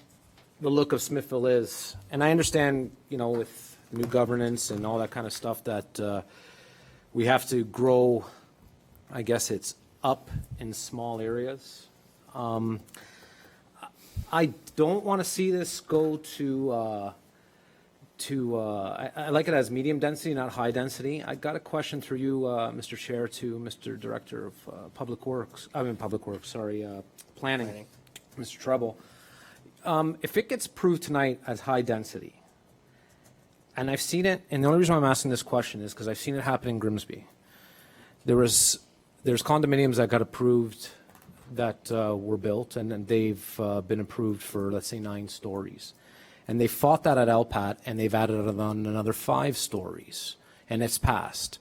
the look of Smithville is. And I understand, with new governance and all that kind of stuff, that we have to grow. I guess it's up in small areas. I don't want to see this go to I like it as medium density, not high density. I got a question through you, Mr. Chair, to Mr. Director of Planning, Mr. Treble. If it gets approved tonight as high density, and I've seen it, and the only reason why I'm asking this question is because I've seen it happen in Grimsby. There's condominiums that got approved that were built, and then they've been approved for, let's say, 9 stories. And they fought that at LPAT, and they've added on another 5 stories, and it's passed.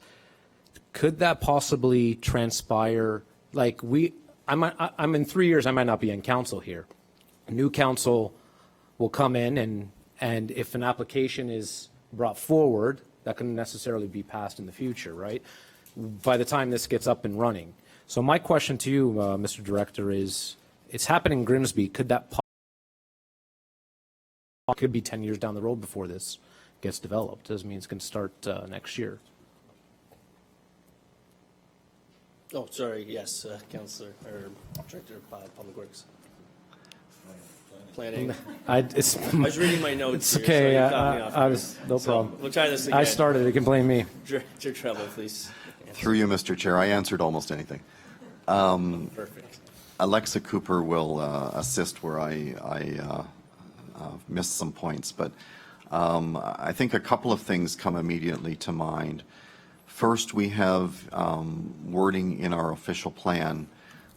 Could that possibly transpire? I'm in 3 years, I might not be in council here. A new council will come in, and if an application is brought forward, that can necessarily be passed in the future, right? By the time this gets up and running. So my question to you, Mr. Director, is it's happening in Grimsby. Could that could be 10 years down the road before this gets developed? Doesn't mean it's going to start next year. Oh, sorry. Yes, Councillor or Director of Public Works. Planning. I was reading my notes. It's okay. Here, so you caught me off guard. No problem. We'll try this again. I started. You can blame me. Director Treble, please. Through you, Mr. Chair, I answered almost anything. Perfect. Alexa Cooper will assist where I missed some points, but I think a couple of things come immediately to mind. First, we have wording in our official plan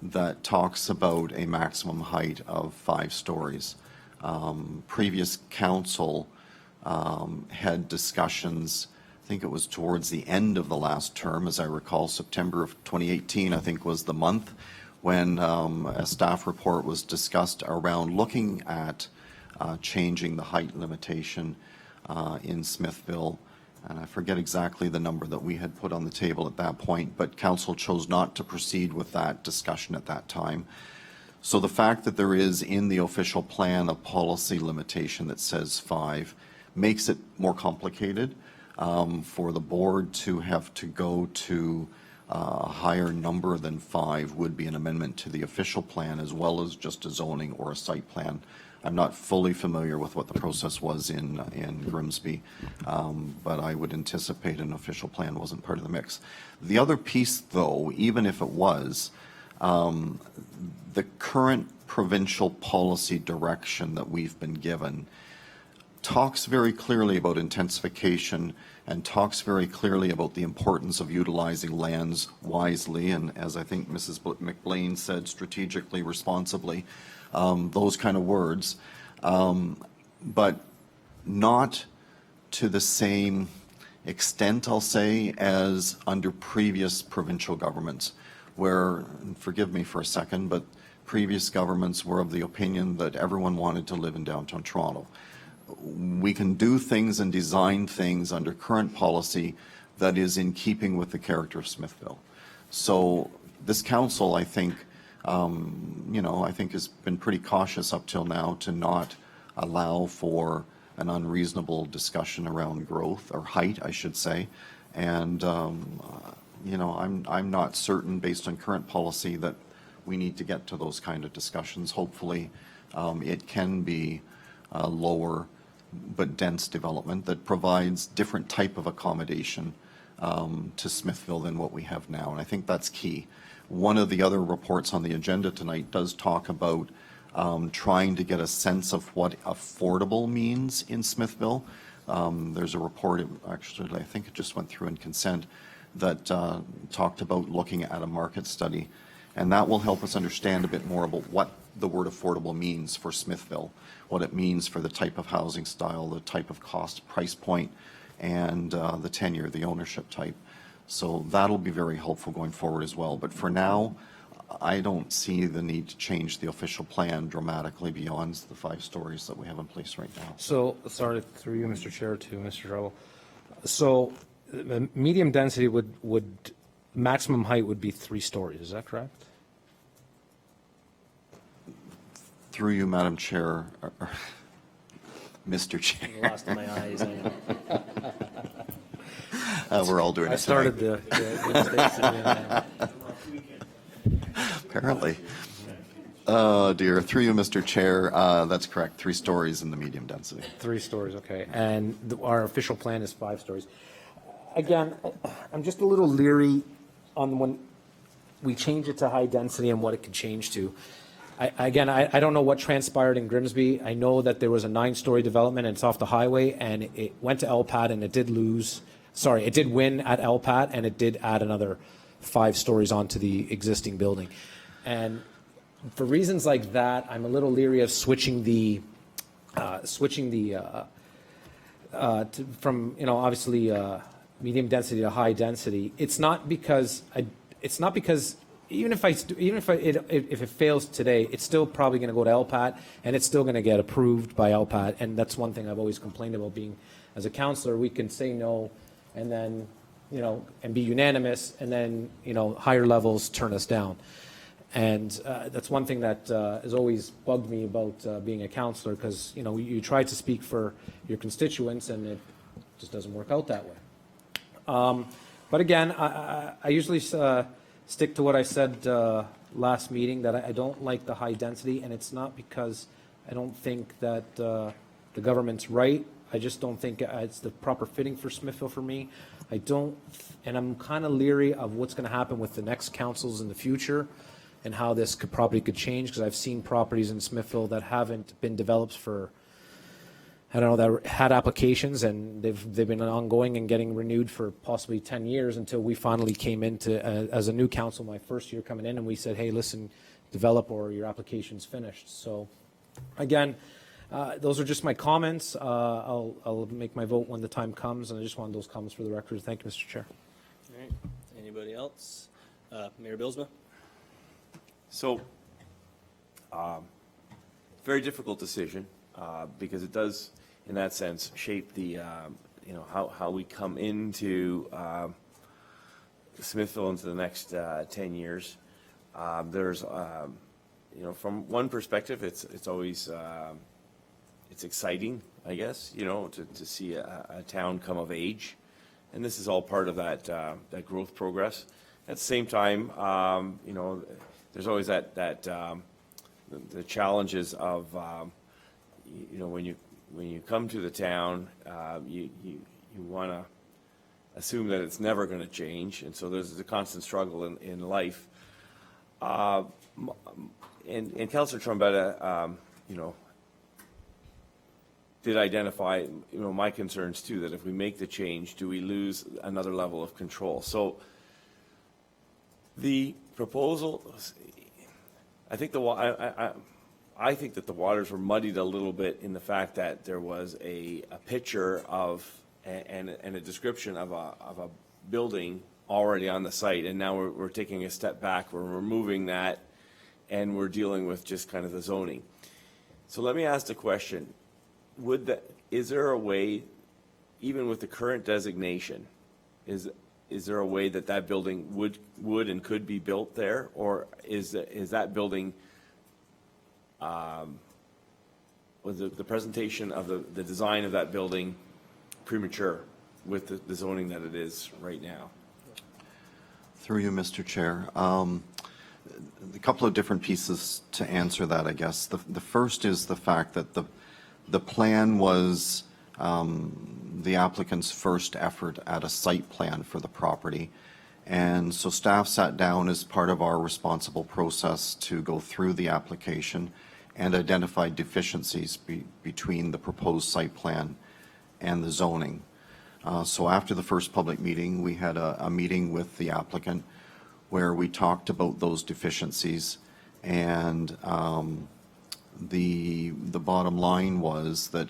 that talks about a maximum height of 5 stories. Previous council had discussions, I think it was towards the end of the last term, as I recall, September of 2018, I think was the month, when a staff report was discussed around looking at changing the height limitation in Smithville. And I forget exactly the number that we had put on the table at that point, but council chose not to proceed with that discussion at that time. So the fact that there is in the official plan a policy limitation that says 5 makes it more complicated for the board to have to go to a higher number than 5 would be an amendment to the official plan as well as just a zoning or a site plan. I'm not fully familiar with what the process was in Grimsby, but I would anticipate an official plan wasn't part of the mix. The other piece, though, even if it was, the current provincial policy direction that we've been given talks very clearly about intensification and talks very clearly about the importance of utilizing lands wisely and, as I think Mrs. McBlain said, strategically, responsibly, those kind of words, but not to the same extent, I'll say, as under previous provincial governments, where, and forgive me for a second, but previous governments were of the opinion that everyone wanted to live in downtown Toronto. We can do things and design things under current policy that is in keeping with the character of Smithville. So this council, I think, I think has been pretty cautious up till now to not allow for an unreasonable discussion around growth, or height, I should say. And, you know, I'm not certain, based on current policy, that we need to get to those kind of discussions. Hopefully, it can be lower but dense development that provides different type of accommodation to Smithville than what we have now. And I think that's key. One of the other reports on the agenda tonight does talk about trying to get a sense of what affordable means in Smithville. There's a report, actually, I think it just went through in consent, that talked about looking at a market study. And that will help us understand a bit more about what the word affordable means for Smithville, what it means for the type of housing style, the type of cost, price point, and the tenure, the ownership type. So that'll be very helpful going forward as well. But for now, I don't see the need to change the official plan dramatically beyond the 5 stories that we have in place right now. So, sorry, through you, Mr. Chair, to Mr. Trouble. So, the medium density would maximum height would be 3 stories, is that correct? Through you, Madam Chair, Mr. I Chair. lost my eyes. I know. We're all doing it I started tonight. the Apparently. Oh, dear. Through you, Mr. Chair, that's correct. 3 stories in the medium density. 3 stories, okay. And our official plan is 5 stories. Again, I'm just a little leery on when we change it to high density and what it could change to. I don't know what transpired in Grimsby. I know that there was a 9-story development and it's off the highway, and it went to LPAT and it did it did win at LPAT, and it did add another 5 stories onto the existing building. And for reasons like that, I'm a little leery of switching from, you know, obviously medium density to high density. It's not because even if it fails today, it's still probably going to go to LPAT, and it's still going to get approved by LPAT. And that's one thing I've always complained about, being as a councillor, we can say no, and then, you know, and be unanimous, and then, you know, higher levels turn us down. And that's one thing that has always bugged me about being a councillor, because, you know, you try to speak for your constituents, and it just doesn't work out that way. But again, I usually stick to what I said last meeting, that I don't like the high density, and it's not because I don't think that the government's right. I just don't think it's the proper fitting for Smithville for me. I don't, and I'm kind of leery of what's going to happen with the next councils in the future, and how this property could change, because I've seen properties in Smithville that haven't been developed for, I don't know, that had applications, and they've been ongoing and getting renewed for possibly 10 years, until we finally came into, as a new council, my first year coming in, and we said, hey, listen, develop or your application's finished. So again, those are just my comments. I'll make my vote when the time comes, and I just wanted those comments for the record. Thank you, Mr. Chair. All right. Anybody else? Mayor Bilsma? So, very difficult decision, because it does, in that sense, shape the, you know, how we come into Smithville into the next 10 years. There's, you know, from one perspective, it's always, it's exciting, I guess, you know, to see a town come of age. And this is all part of that, that growth progress. At the same time, you know, there's always the challenges of, you know, when you come to the town, you want to assume that it's never going to change, and so there's a constant struggle in life. And Councillor Trombetta, you know, did identify, you know, my concerns too, that if we make the change, do we lose another level of control? So the proposal, I think I think that the waters were muddied a little bit in the fact that there was a picture of and a description of a building already on the site, and now we're taking a step back, we're removing that, and we're dealing with just kind of the zoning. So let me ask the question: is there a way, even with the current designation, is there a way that building would and could be built there, or is that building, was the presentation of the design of that building premature? with the zoning that it is right now? Through you, Mr. Chair. A couple of different pieces to answer that, I guess. The first is the fact that the plan was the applicant's first effort at a site plan for the property. And so staff sat down as part of our responsible process to go through the application and identify deficiencies between the proposed site plan and the zoning. So after the first public meeting, we had a meeting with the applicant where we talked about those deficiencies, and the bottom line was that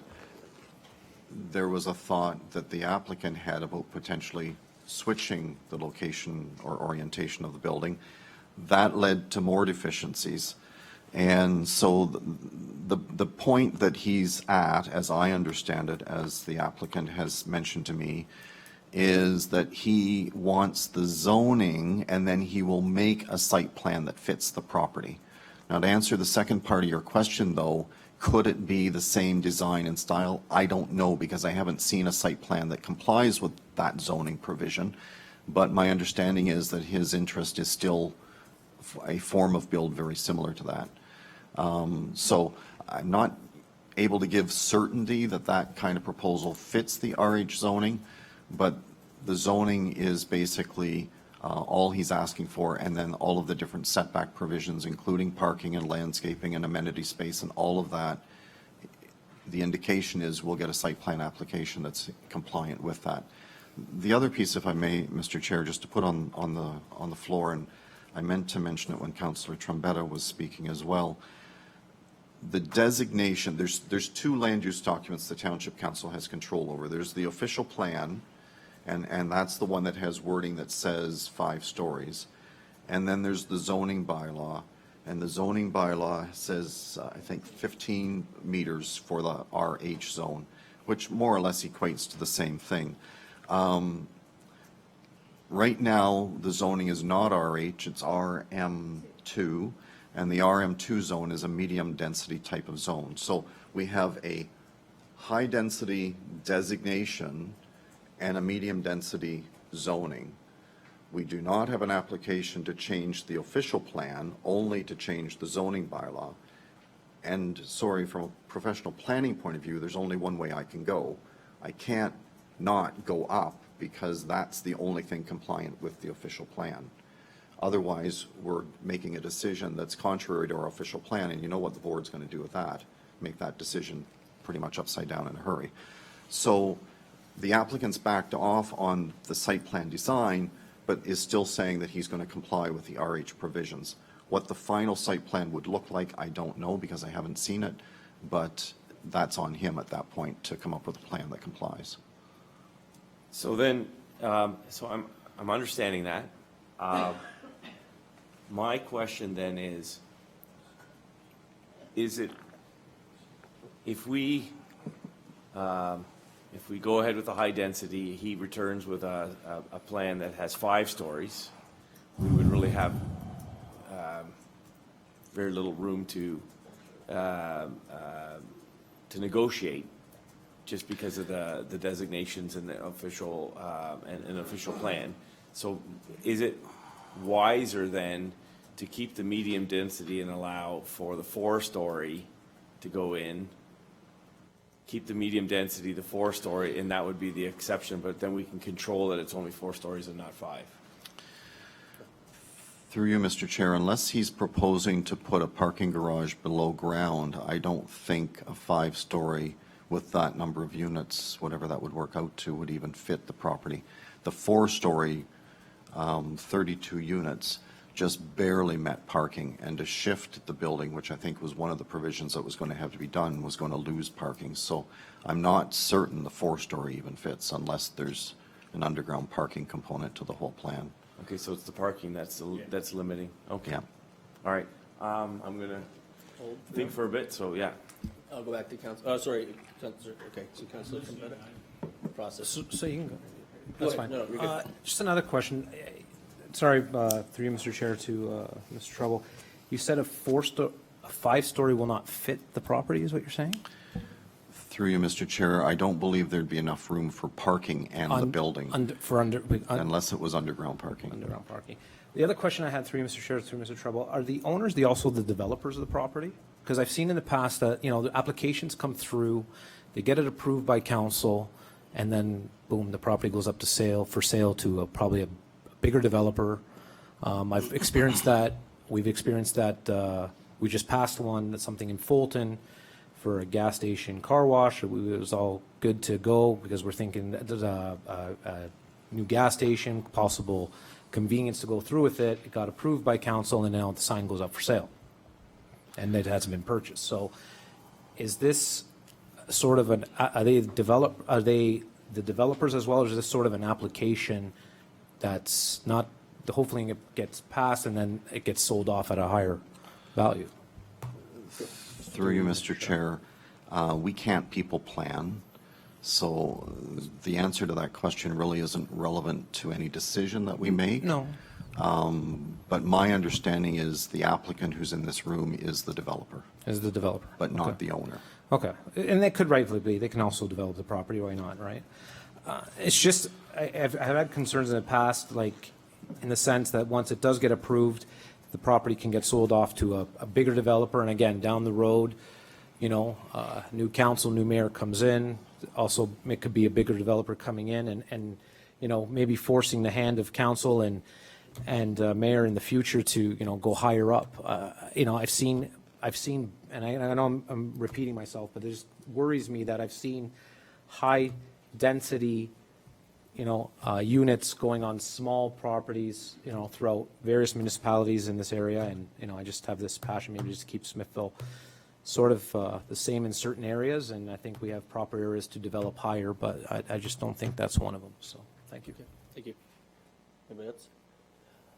there was a thought that the applicant had about potentially switching the location or orientation of the building. That led to more deficiencies. And so the point that he's at, as I understand it, as the applicant has mentioned to me, is that he wants the zoning and then he will make a site plan that fits the property. Now, to answer the second part of your question, though, could it be the same design and style? I don't know, because I haven't seen a site plan that complies with that zoning provision. But my understanding is that his interest is still a form of build very similar to that. So I'm not able to give certainty that that kind of proposal fits the RH zoning, but the zoning is basically all he's asking for, and then all of the different setback provisions, including parking and landscaping and amenity space and all of that. The indication is we'll get a site plan application that's compliant with that. The other piece, if I may, Mr. Chair, just to put on the floor, and I meant to mention it when Councillor Trombetta was speaking as well. The designation, there's two land use documents the Township Council has control over. There's the official plan, and that's the one that has wording that says 5 stories. And then there's the zoning bylaw, and the zoning bylaw says, I think, 15 meters for the RH zone, which more or less equates to the same thing. Right now, the zoning is not RH, it's RM2, and the RM2 zone is a medium-density type of zone. So we have a high-density designation and a medium-density zoning. We do not have an application to change the official plan, only to change the zoning bylaw. And sorry, from a professional planning point of view, there's only one way I can go. I can't not go up, because that's the only thing compliant with the official plan. Otherwise, we're making a decision that's contrary to our official plan, and you know what the board's going to do with that, make that decision pretty much upside down in a hurry. So the applicant's backed off on the site plan design, but is still saying that he's going to comply with the RH provisions. What the final site plan would look like, I don't know, because I haven't seen it, but that's on him at that point to come up with a plan that complies. So then, so I'm understanding that. My question then is it, if we go ahead with the high density, he returns with a plan that has 5 stories, we would really have very little room to negotiate, just because of the designations and the official and official plan. So is it wiser then to keep the medium density and allow for the 4-story to go in, keep the medium density, the 4-story, and that would be the exception, but then we can control that it's only 4 stories and not 5? Through you, Mr. Chair, unless he's proposing to put a parking garage below ground, I don't think a 5-story with that number of units, whatever that would work out to, would even fit the property. The 4-story, 32 units, just barely met parking, and to shift the building, which I think was one of the provisions that was going to have to be done, was going to lose parking. So I'm not certain the 4-story even fits unless there's an underground parking component to the whole plan. Okay, so it's the parking that's limiting. Okay. Yeah. All right. I'm going to think for a bit, so yeah. I'll go back to council, sorry, Councillor, okay, so Councillor Trombetta, process. So you can go. Go That's ahead. fine. No, you're good. Just another question. Sorry, through you, Mr. Chair, to Mr. Trouble. You said a 5-story will not fit the property, is what you're saying? Through you, Mr. Chair, I don't believe there'd be enough room for parking and the building, unless it was underground parking. Underground parking. The other question I had through you, Mr. Chair, through Mr. Treble, are the owners also the developers of the property? Because I've seen in the past that, the applications come through, they get it approved by council, and then boom, the property goes up for sale to probably a bigger developer. I've experienced that. We've experienced that. We just passed one, that's something in Fulton for a gas station car wash. It was all good to go because we're thinking that there's a new gas station, possible convenience to go through with it. It got approved by council, and now the sign goes up for sale, and it hasn't been purchased. So, is this sort of are they the developers as well, or is this sort of an application that's not? Hopefully, it gets passed, and then it gets sold off at a higher value. Through you, Mr. Chair, we can't people plan, so the answer to that question really isn't relevant to any decision that we make. No. But my understanding is the applicant who's in this room is the developer. Is the developer. But not the owner. Okay. And that could rightfully be. They can also develop the property, why not, right? It's just, I've had concerns in the past, like, in the sense that once it does get approved, the property can get sold off to a bigger developer, and again, down the road, new council, new mayor comes in, also it could be a bigger developer coming in and maybe forcing the hand of council and mayor in the future to, go higher up. I've seen, and I know I'm repeating myself, but it just worries me that I've seen high density units going on small properties, throughout various municipalities in this area. And, I just have this passion maybe just to keep Smithville sort of the same in certain areas. And I think we have proper areas to develop higher, but I just don't think that's one of them. So thank you. Okay, thank you. Anybody else?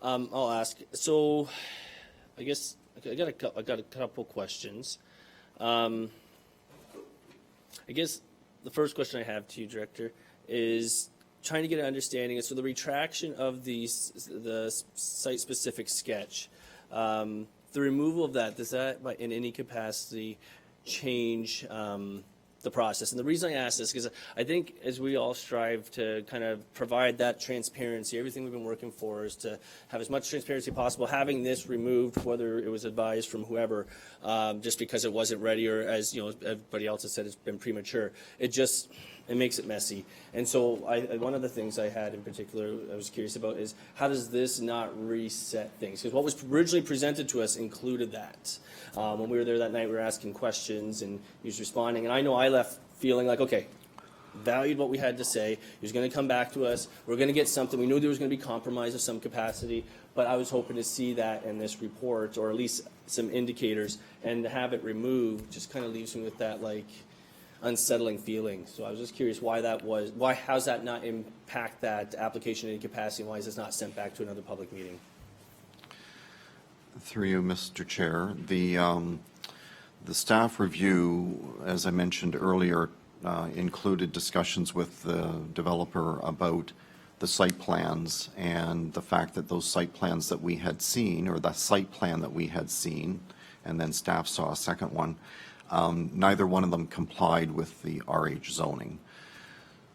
I'll ask. So I guess I got a couple questions. I guess the first question I have to you, Director, is trying to get an understanding. So the retraction of the site-specific sketch, the removal of that, does that in any capacity change the process? And the reason I ask this is because I think as we all strive to kind of provide that transparency, everything we've been working for is to have as much transparency possible. Having this removed, whether it was advised from whoever, just because it wasn't ready, or as everybody else has said, it's been premature. It makes it messy. And so one of the things I had in particular I was curious about is how does this not reset things? Because what was originally presented to us included that. When we were there that night, we were asking questions and he was responding. And I know I left feeling like, okay, valued what we had to say. He was going to come back to us. We're going to get something. We knew there was going to be compromise of some capacity, but I was hoping to see that in this report, or at least some indicators, and to have it removed just kind of leaves me with that, like, unsettling feeling. So I was just curious why that was. How's that not impact that application in capacity? Why is this not sent back to another public meeting? Through you, Mr. Chair, the staff review, as I mentioned earlier, included discussions with the developer about the site plans and the fact that those site plans that we had seen, or the site plan that we had seen, and then staff saw a second one, neither one of them complied with the RH zoning.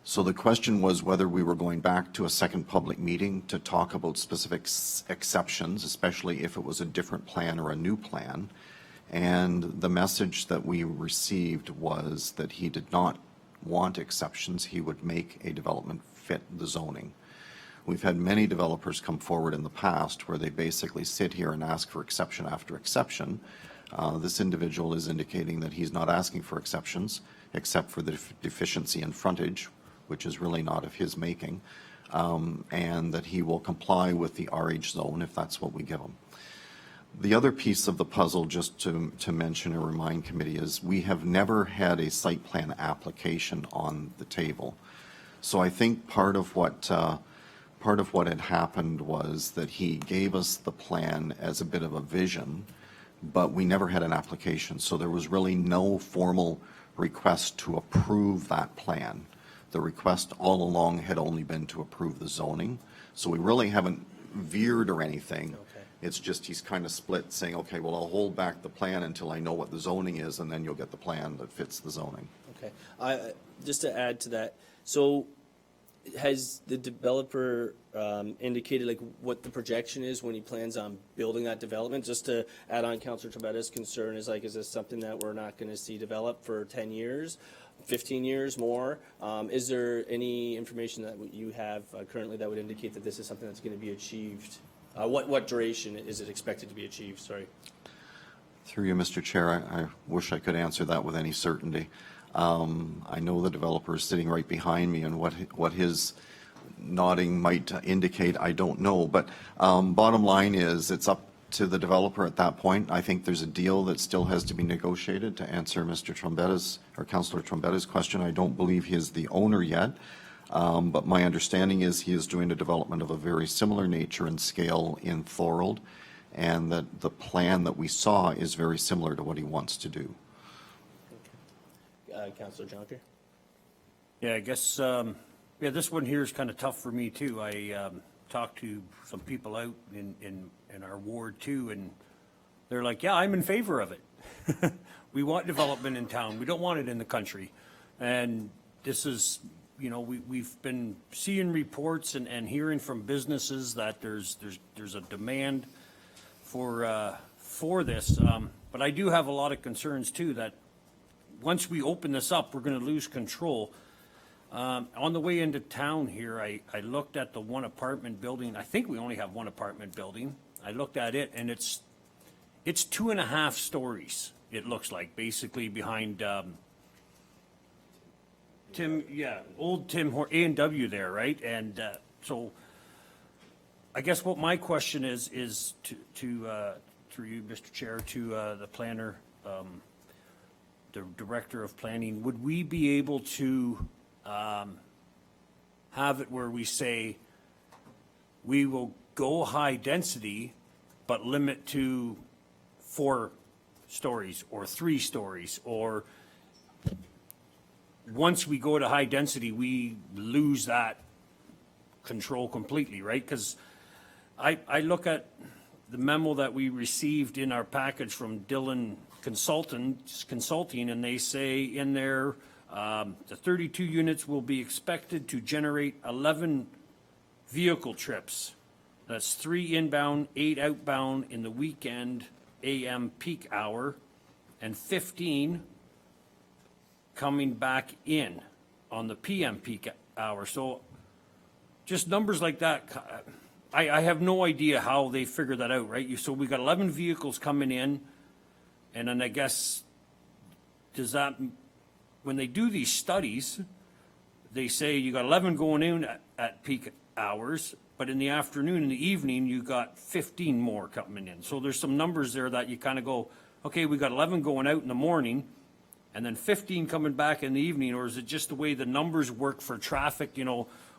So the question was whether we were going back to a second public meeting to talk about specific exceptions, especially if it was a different plan or a new plan. And the message that we received was that he did not want exceptions. He would make a development fit the zoning. We've had many developers come forward in the past where they basically sit here and ask for exception after exception. This individual is indicating that he's not asking for exceptions except for the deficiency in frontage, which is really not of his making, and that he will comply with the RH zone if that's what we give him. The other piece of the puzzle, just to mention and remind committee, is we have never had a site plan application on the table. So I think part of what had happened was that he gave us the plan as a bit of a vision, but we never had an application. So there was really no formal request to approve that plan. The request all along had only been to approve the zoning. So we really haven't veered or anything. Okay. It's just he's kind of split, saying, okay, well, I'll hold back the plan until I know what the zoning is, and then you'll get the plan that fits the zoning. Okay. Just to add to that, so has the developer indicated like what the projection is when he plans on building that development? Just to add on Councillor Trombetta's concern is like, is this something that we're not going to see develop for 10 years, 15 years more? Is there any information that you have currently that would indicate that this is something that's going to be achieved? What duration is it expected to be achieved? Sorry. Through you, Mr. Chair, I wish I could answer that with any certainty. I know the developer is sitting right behind me, and what his nodding might indicate, I don't know. But bottom line is, it's up to the developer at that point. I think there's a deal that still has to be negotiated. To answer Mr. Trombetta's, or Councillor Trombetta's question, I don't believe he is the owner yet. But my understanding is he is doing a development of a very similar nature and scale in Thorold, and that the plan that we saw is very similar to what he wants to do. Councillor Jonker? Yeah, I guess, this one here is kind of tough for me too. I talked to some people out in our ward too, and they're like, yeah, I'm in favor of it. We want development in town. We don't want it in the country. And this is, we've been seeing reports and hearing from businesses that there's a demand for this. But I do have a lot of concerns too, that once we open this up, we're going to lose control. On the way into town here, I looked at the one apartment building. I think we only have one apartment building. I looked at it, and it's 2.5 stories, it looks like, basically behind old Tim A&W there, right? And so I guess what my question is to through you, Mr. Chair, to the planner, the Director of Planning, would we be able to have it where we say we will go high density but limit to 4 stories or 3 stories, or once we go to high density we lose that control completely, right? Because I look at the memo that we received in our package from Dillon Consulting, and they say in there the 32 units will be expected to generate 11 vehicle trips. That's 3 inbound, 8 outbound in the weekend AM peak hour, and 15 coming back in on the PM peak hour. So just numbers like that, I have no idea how they figure that out, right? So we got 11 vehicles coming in, and then I guess, does that, when they do these studies, they say you got 11 going in at peak hours, but in the afternoon and the evening, you got 15 more coming in. So there's some numbers there that you kind of go, okay, we got 11 going out in the morning, and then 15 coming back in the evening, or is it just the way the numbers work for traffic?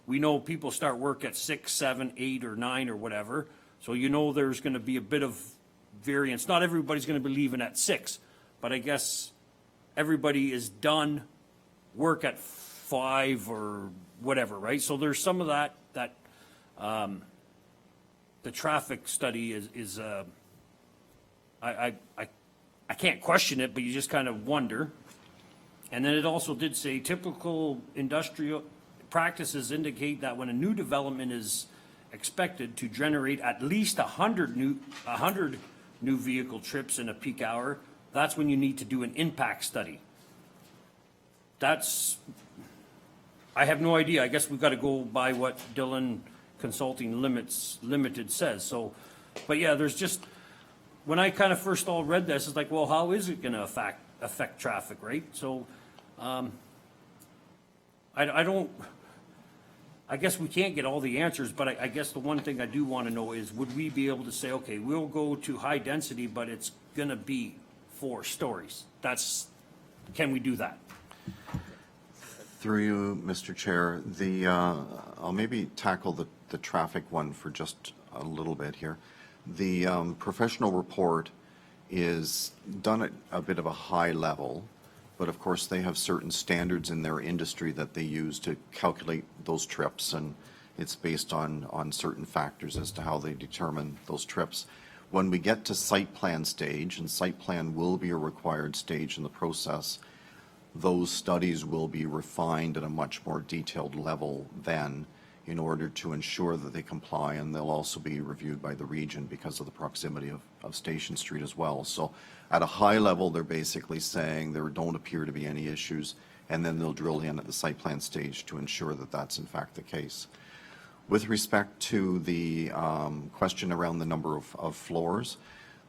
We know people start work at 6, 7, 8, or 9 or whatever, so there's going to be a bit of variance. Not everybody's going to be leaving at 6, but I guess everybody is done work at 5 or whatever, right? So there's some of that the traffic study is I can't question it, but you just kind of wonder. And then it also did say typical industrial practices indicate that when a new development is expected to generate at least 100 new vehicle trips in a peak hour, that's when you need to do an impact study. I have no idea. I guess we've got to go by what Dillon Consulting Limited says. So, but yeah, there's just, when I kind of first all read this, it's like, well, how is it going to affect traffic, right? So, I guess we can't get all the answers, but I guess the one thing I do want to know is, would we be able to say, okay, we'll go to high density, but it's going to be 4 stories? Can we do that? Through you, Mr. Chair, I'll maybe tackle the traffic one for just a little bit here. The professional report is done at a bit of a high level, but of course they have certain standards in their industry that they use to calculate those trips, and it's based on certain factors as to how they determine those trips. When we get to site plan stage, and site plan will be a required stage in the process, those studies will be refined at a much more detailed level then in order to ensure that they comply, and they'll also be reviewed by the region because of the proximity of Station Street as well. So at a high level, they're basically saying there don't appear to be any issues, and then they'll drill in at the site plan stage to ensure that that's in fact the case. With respect to the question around the number of floors,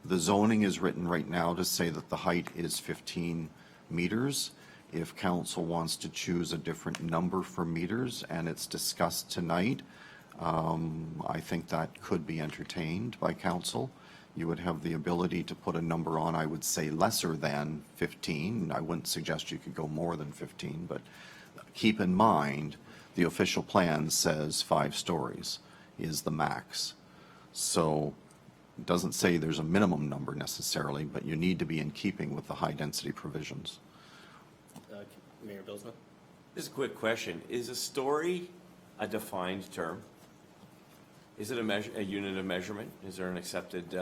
the zoning is written right now to say that the height is 15 meters. If council wants to choose a different number for meters and it's discussed tonight, I think that could be entertained by council. You would have the ability to put a number on, I would say lesser than 15. I wouldn't suggest you could go more than 15, but keep in mind the official plan says 5 stories is the max. So it doesn't say there's a minimum number necessarily, but you need to be in keeping with the high density provisions. Mayor Bilsma? Just a quick question. Is a story a defined term? Is it a unit of measurement? Is there an accepted?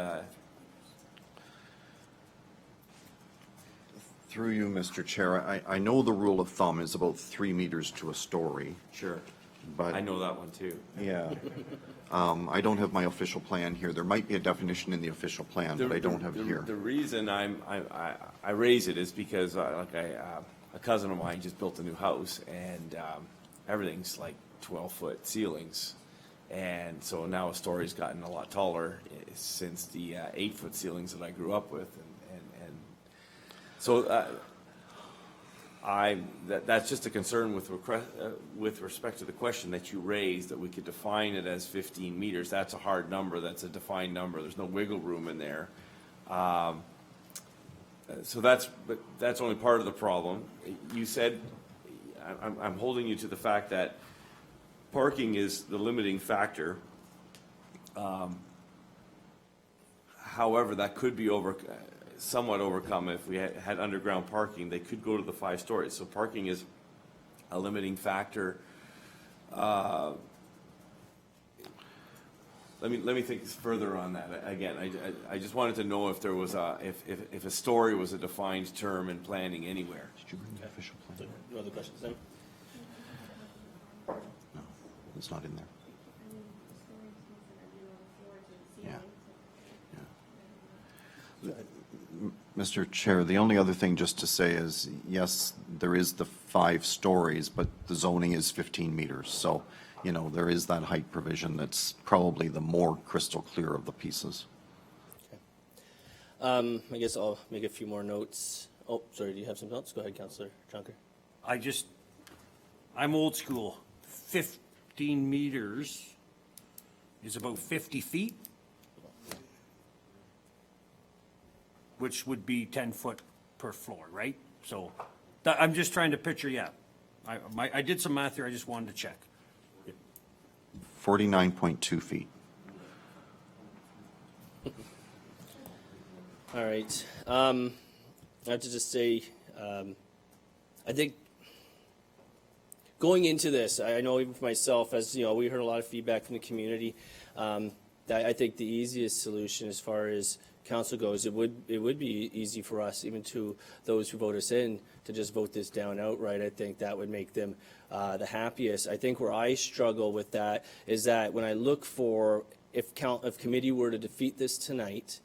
Through you, Mr. Chair, I know the rule of thumb is about 3 meters to a story. Sure. But I know that one too. yeah, I don't have my official plan here. There might be a definition in the official plan, but I don't have it here. The reason I raise it is because a cousin of mine just built a new house, and everything's like 12-foot ceilings, and so now a story's gotten a lot taller since the 8-foot ceilings that I grew up with, and so that's just a concern with respect to the question that you raised, that we could define it as 15 meters. That's a hard number. That's a defined number. There's no wiggle room in there. So that's only part of the problem. You said, I'm holding you to the fact that parking is the limiting factor. However, that could be somewhat overcome if we had underground parking. They could go to the 5 stories. So parking is a limiting factor. Let me think further on that. Again, I just wanted to know if there was if a story was a defined term in planning anywhere. Did you bring the official plan? No other questions then? No, it's not in there. Yeah. Mr. Chair, the only other thing just to say is, yes, there is the 5 stories, but the zoning is 15 meters. So, you know, there is that height provision that's probably the more crystal clear of the pieces. Okay. I guess I'll make a few more notes. Oh, sorry, do you have something else? Go ahead, Councillor Jonker. I'm old school. 15 meters is about 50 feet, which would be 10 foot per floor, right? So I'm just trying to picture, yeah. I did some math here, I just wanted to check. 49.2 feet. All right. I have to just say, I think going into this, I know even for myself, as you know, we heard a lot of feedback from the community. That I think the easiest solution as far as council goes, it would be easy for us, even to those who vote us in, to just vote this down outright. I think that would make them the happiest. I think where I struggle with that is that when I look for, if committee were to defeat this tonight,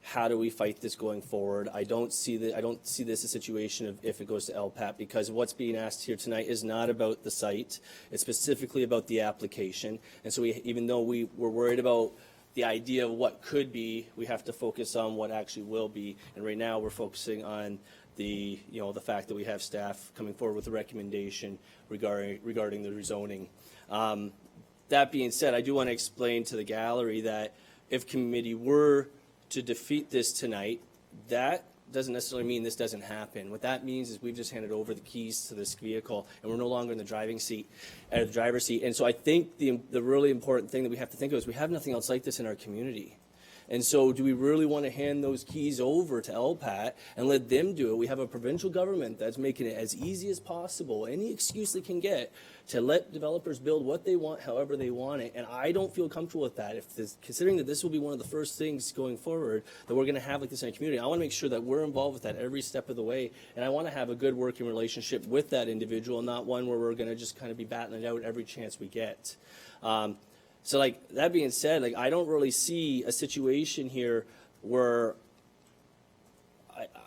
how do we fight this going forward? I don't see this a situation of if it goes to LPAP, because what's being asked here tonight is not about the site. It's specifically about the application. And so even though we're worried about the idea of what could be, we have to focus on what actually will be. And right now we're focusing on the fact that we have staff coming forward with a recommendation regarding the rezoning. That being said, I do want to explain to the gallery that if committee were to defeat this tonight, that doesn't necessarily mean this doesn't happen. What that means is we've just handed over the keys to this vehicle, and we're no longer in the driver's seat. And so I think the really important thing that we have to think of is we have nothing else like this in our community. And so do we really want to hand those keys over to LPAT and let them do it? We have a provincial government that's making it as easy as possible, any excuse they can get, to let developers build what they want, however they want it. And I don't feel comfortable with that. Considering that this will be one of the first things going forward that we're going to have like this in our community, I want to make sure that we're involved with that every step of the way. And I want to have a good working relationship with that individual, not one where we're going to just kind of be batting it out every chance we get. So like that being said, like I don't really see a situation here where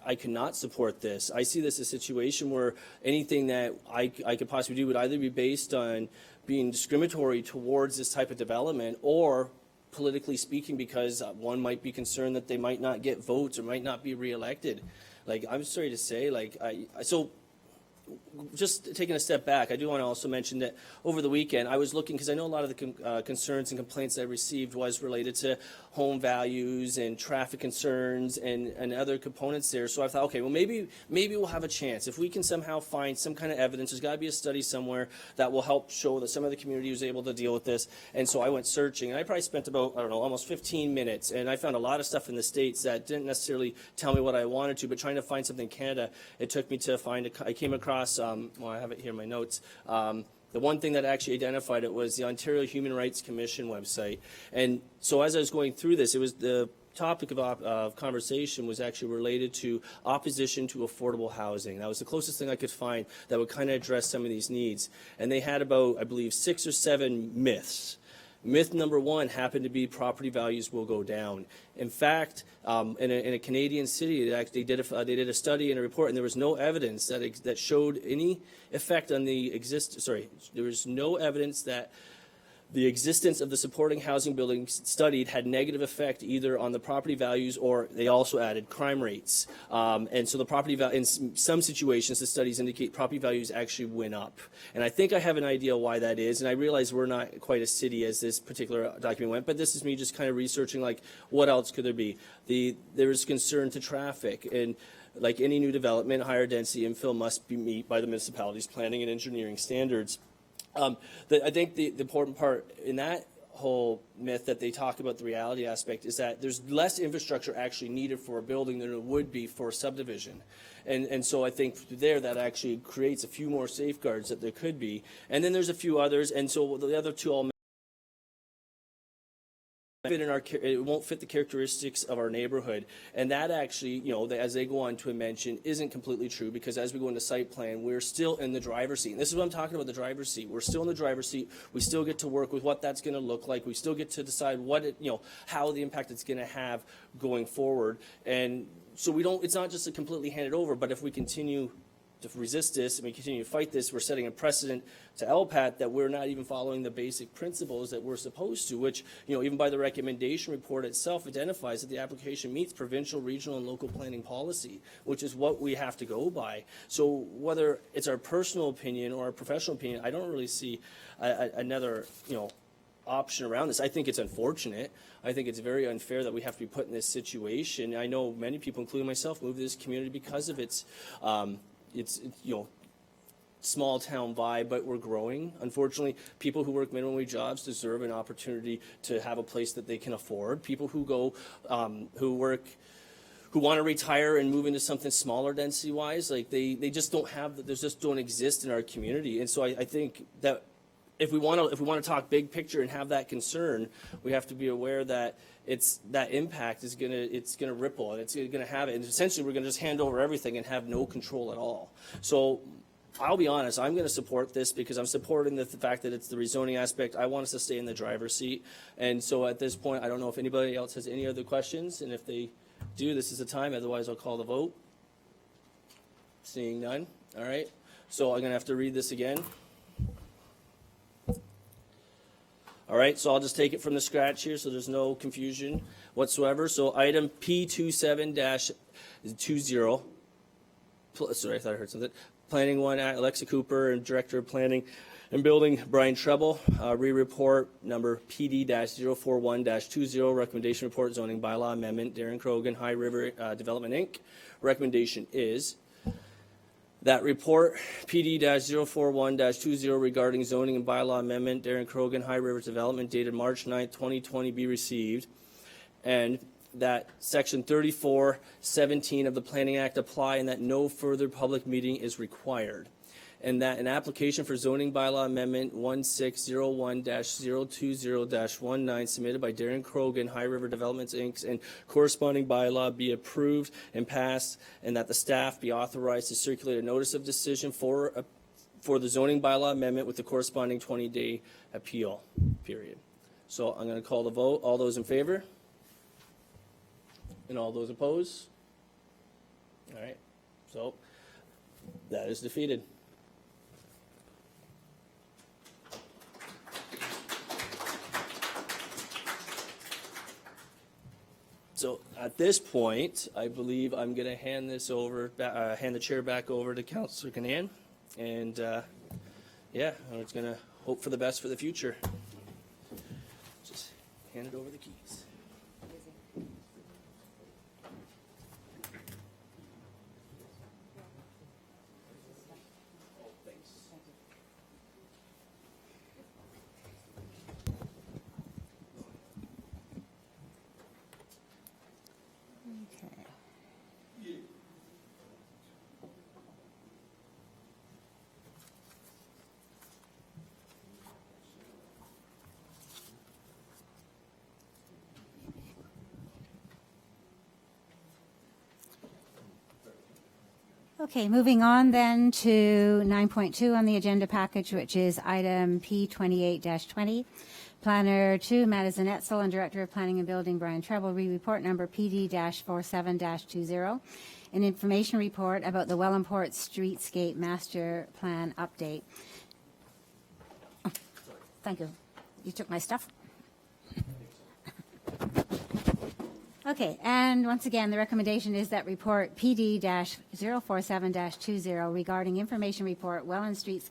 I cannot support this. I see this as a situation where anything that I could possibly do would either be based on being discriminatory towards this type of development, or politically speaking, because one might be concerned that they might not get votes or might not be reelected. Like, I'm sorry to say, like, so just taking a step back, I do want to also mention that over the weekend I was looking, because I know a lot of the concerns and complaints that I received was related to home values and traffic concerns and other components there. So I thought, okay, well maybe we'll have a chance if we can somehow find some kind of evidence. There's got to be a study somewhere that will help show that some of the community was able to deal with this. And so I went searching, and I probably spent about, I don't know, almost 15 minutes, and I found a lot of stuff in the States that didn't necessarily tell me what I wanted to, but trying to find something in Canada, it took me to find I came across, well, I have it here in my notes. The one thing that actually identified it was the Ontario Human Rights Commission website. And so as I was going through this, it was the topic of conversation was actually related to opposition to affordable housing. That was the closest thing I could find that would kind of address some of these needs. And they had about, I believe, 6 or 7 myths. Myth number one happened to be property values will go down. In fact, in a Canadian city, they did a study and a report, and there was no evidence that showed any effect on the there was no evidence that the existence of the supporting housing buildings studied had negative effect either on the property values, or they also added crime rates. And so the property value, in some situations, the studies indicate property values actually went up. And I think I have an idea why that is. And I realize we're not quite as city as this particular document went, but this is me just kind of researching, like, what else could there be? There is concern to traffic, and like any new development, higher density infill must be met by the municipality's planning and engineering standards. I think the important part in that whole myth that they talk about, the reality aspect, is that there's less infrastructure actually needed for a building than there would be for a subdivision. And so I think there that actually creates a few more safeguards that there could be. And then there's a few others. And so the other two all it won't fit the characteristics of our neighborhood. And that actually, you know, as they go on to mention, isn't completely true, because as we go into site plan, we're still in the driver's seat. And this is what I'm talking about, the driver's seat. We're still in the driver's seat. We still get to work with what that's going to look like. We still get to decide what it, you know, how the impact it's going to have going forward. And so we don't, it's not just a completely hand it over, but if we continue to resist this and we continue to fight this, we're setting a precedent to LPAT that we're not even following the basic principles that we're supposed to, which, you know, even by the recommendation report itself identifies that the application meets provincial, regional, and local planning policy, which is what we have to go by. So whether it's our personal opinion or our professional opinion, I don't really see another, you know, option around this. I think it's unfortunate. I think it's very unfair that we have to be put in this situation. I know many people, including myself, moved to this community because of its you know, small town vibe, but we're growing. Unfortunately, people who work minimum wage jobs deserve an opportunity to have a place that they can afford. People who go, who want to retire and move into something smaller density wise, like they just don't have, they just don't exist in our community. And so I think that if we want to talk big picture and have that concern, we have to be aware that that impact is gonna ripple, and it's gonna have it. And essentially, we're gonna just hand over everything and have no control at all. So I'll be honest, I'm gonna support this because I'm supporting the fact that it's the rezoning aspect. I want us to stay in the driver's seat. And so at this point, I don't know if anybody else has any other questions, and if they do, this is the time. Otherwise, I'll call the vote. Seeing none. All right. So I'm gonna have to read this again. All right, so I'll just take it from the scratch here so there's no confusion whatsoever. So item P27-20, sorry, I thought I heard something. Planning 1, Alexa Cooper, and Director of Planning and Building, Brian Treble. Re-report number PD-041-20, recommendation report zoning bylaw amendment, Darren Croghan, High River Development, Inc. Recommendation is that report, PD-041-20, regarding zoning and bylaw amendment, Darren Croghan, High Rivers Development, dated March 9th, 2020, be received. And that Section 3417 of the Planning Act apply and that no further public meeting is required. And that an application for zoning bylaw amendment 1601-020-19 submitted by Darren Krogan, High River Developments, Inc., and corresponding bylaw be approved and passed, and that the staff be authorized to circulate a notice of decision for the zoning bylaw amendment with the corresponding 20-day appeal period. So I'm going to call the vote. All those in favor? And all those opposed? All right. So that is defeated. So at this point, I believe I'm going to hand this over, hand the chair back over to Councillor Canaan, and yeah, I'm just going to hope for the best for the future. Just hand it over the keys. Okay, moving on then to 9.2 on the agenda package, which is item P28-20. Planner 2, Madison Etzel, and Director of Planning and Building, Brian Treble, report number PD-47-20, an information report about the Wellandport Streetscape Master Plan update. Oh, thank you. You took my stuff. Okay, and once again, the recommendation is that report PD-047-20 regarding information report Wellandport,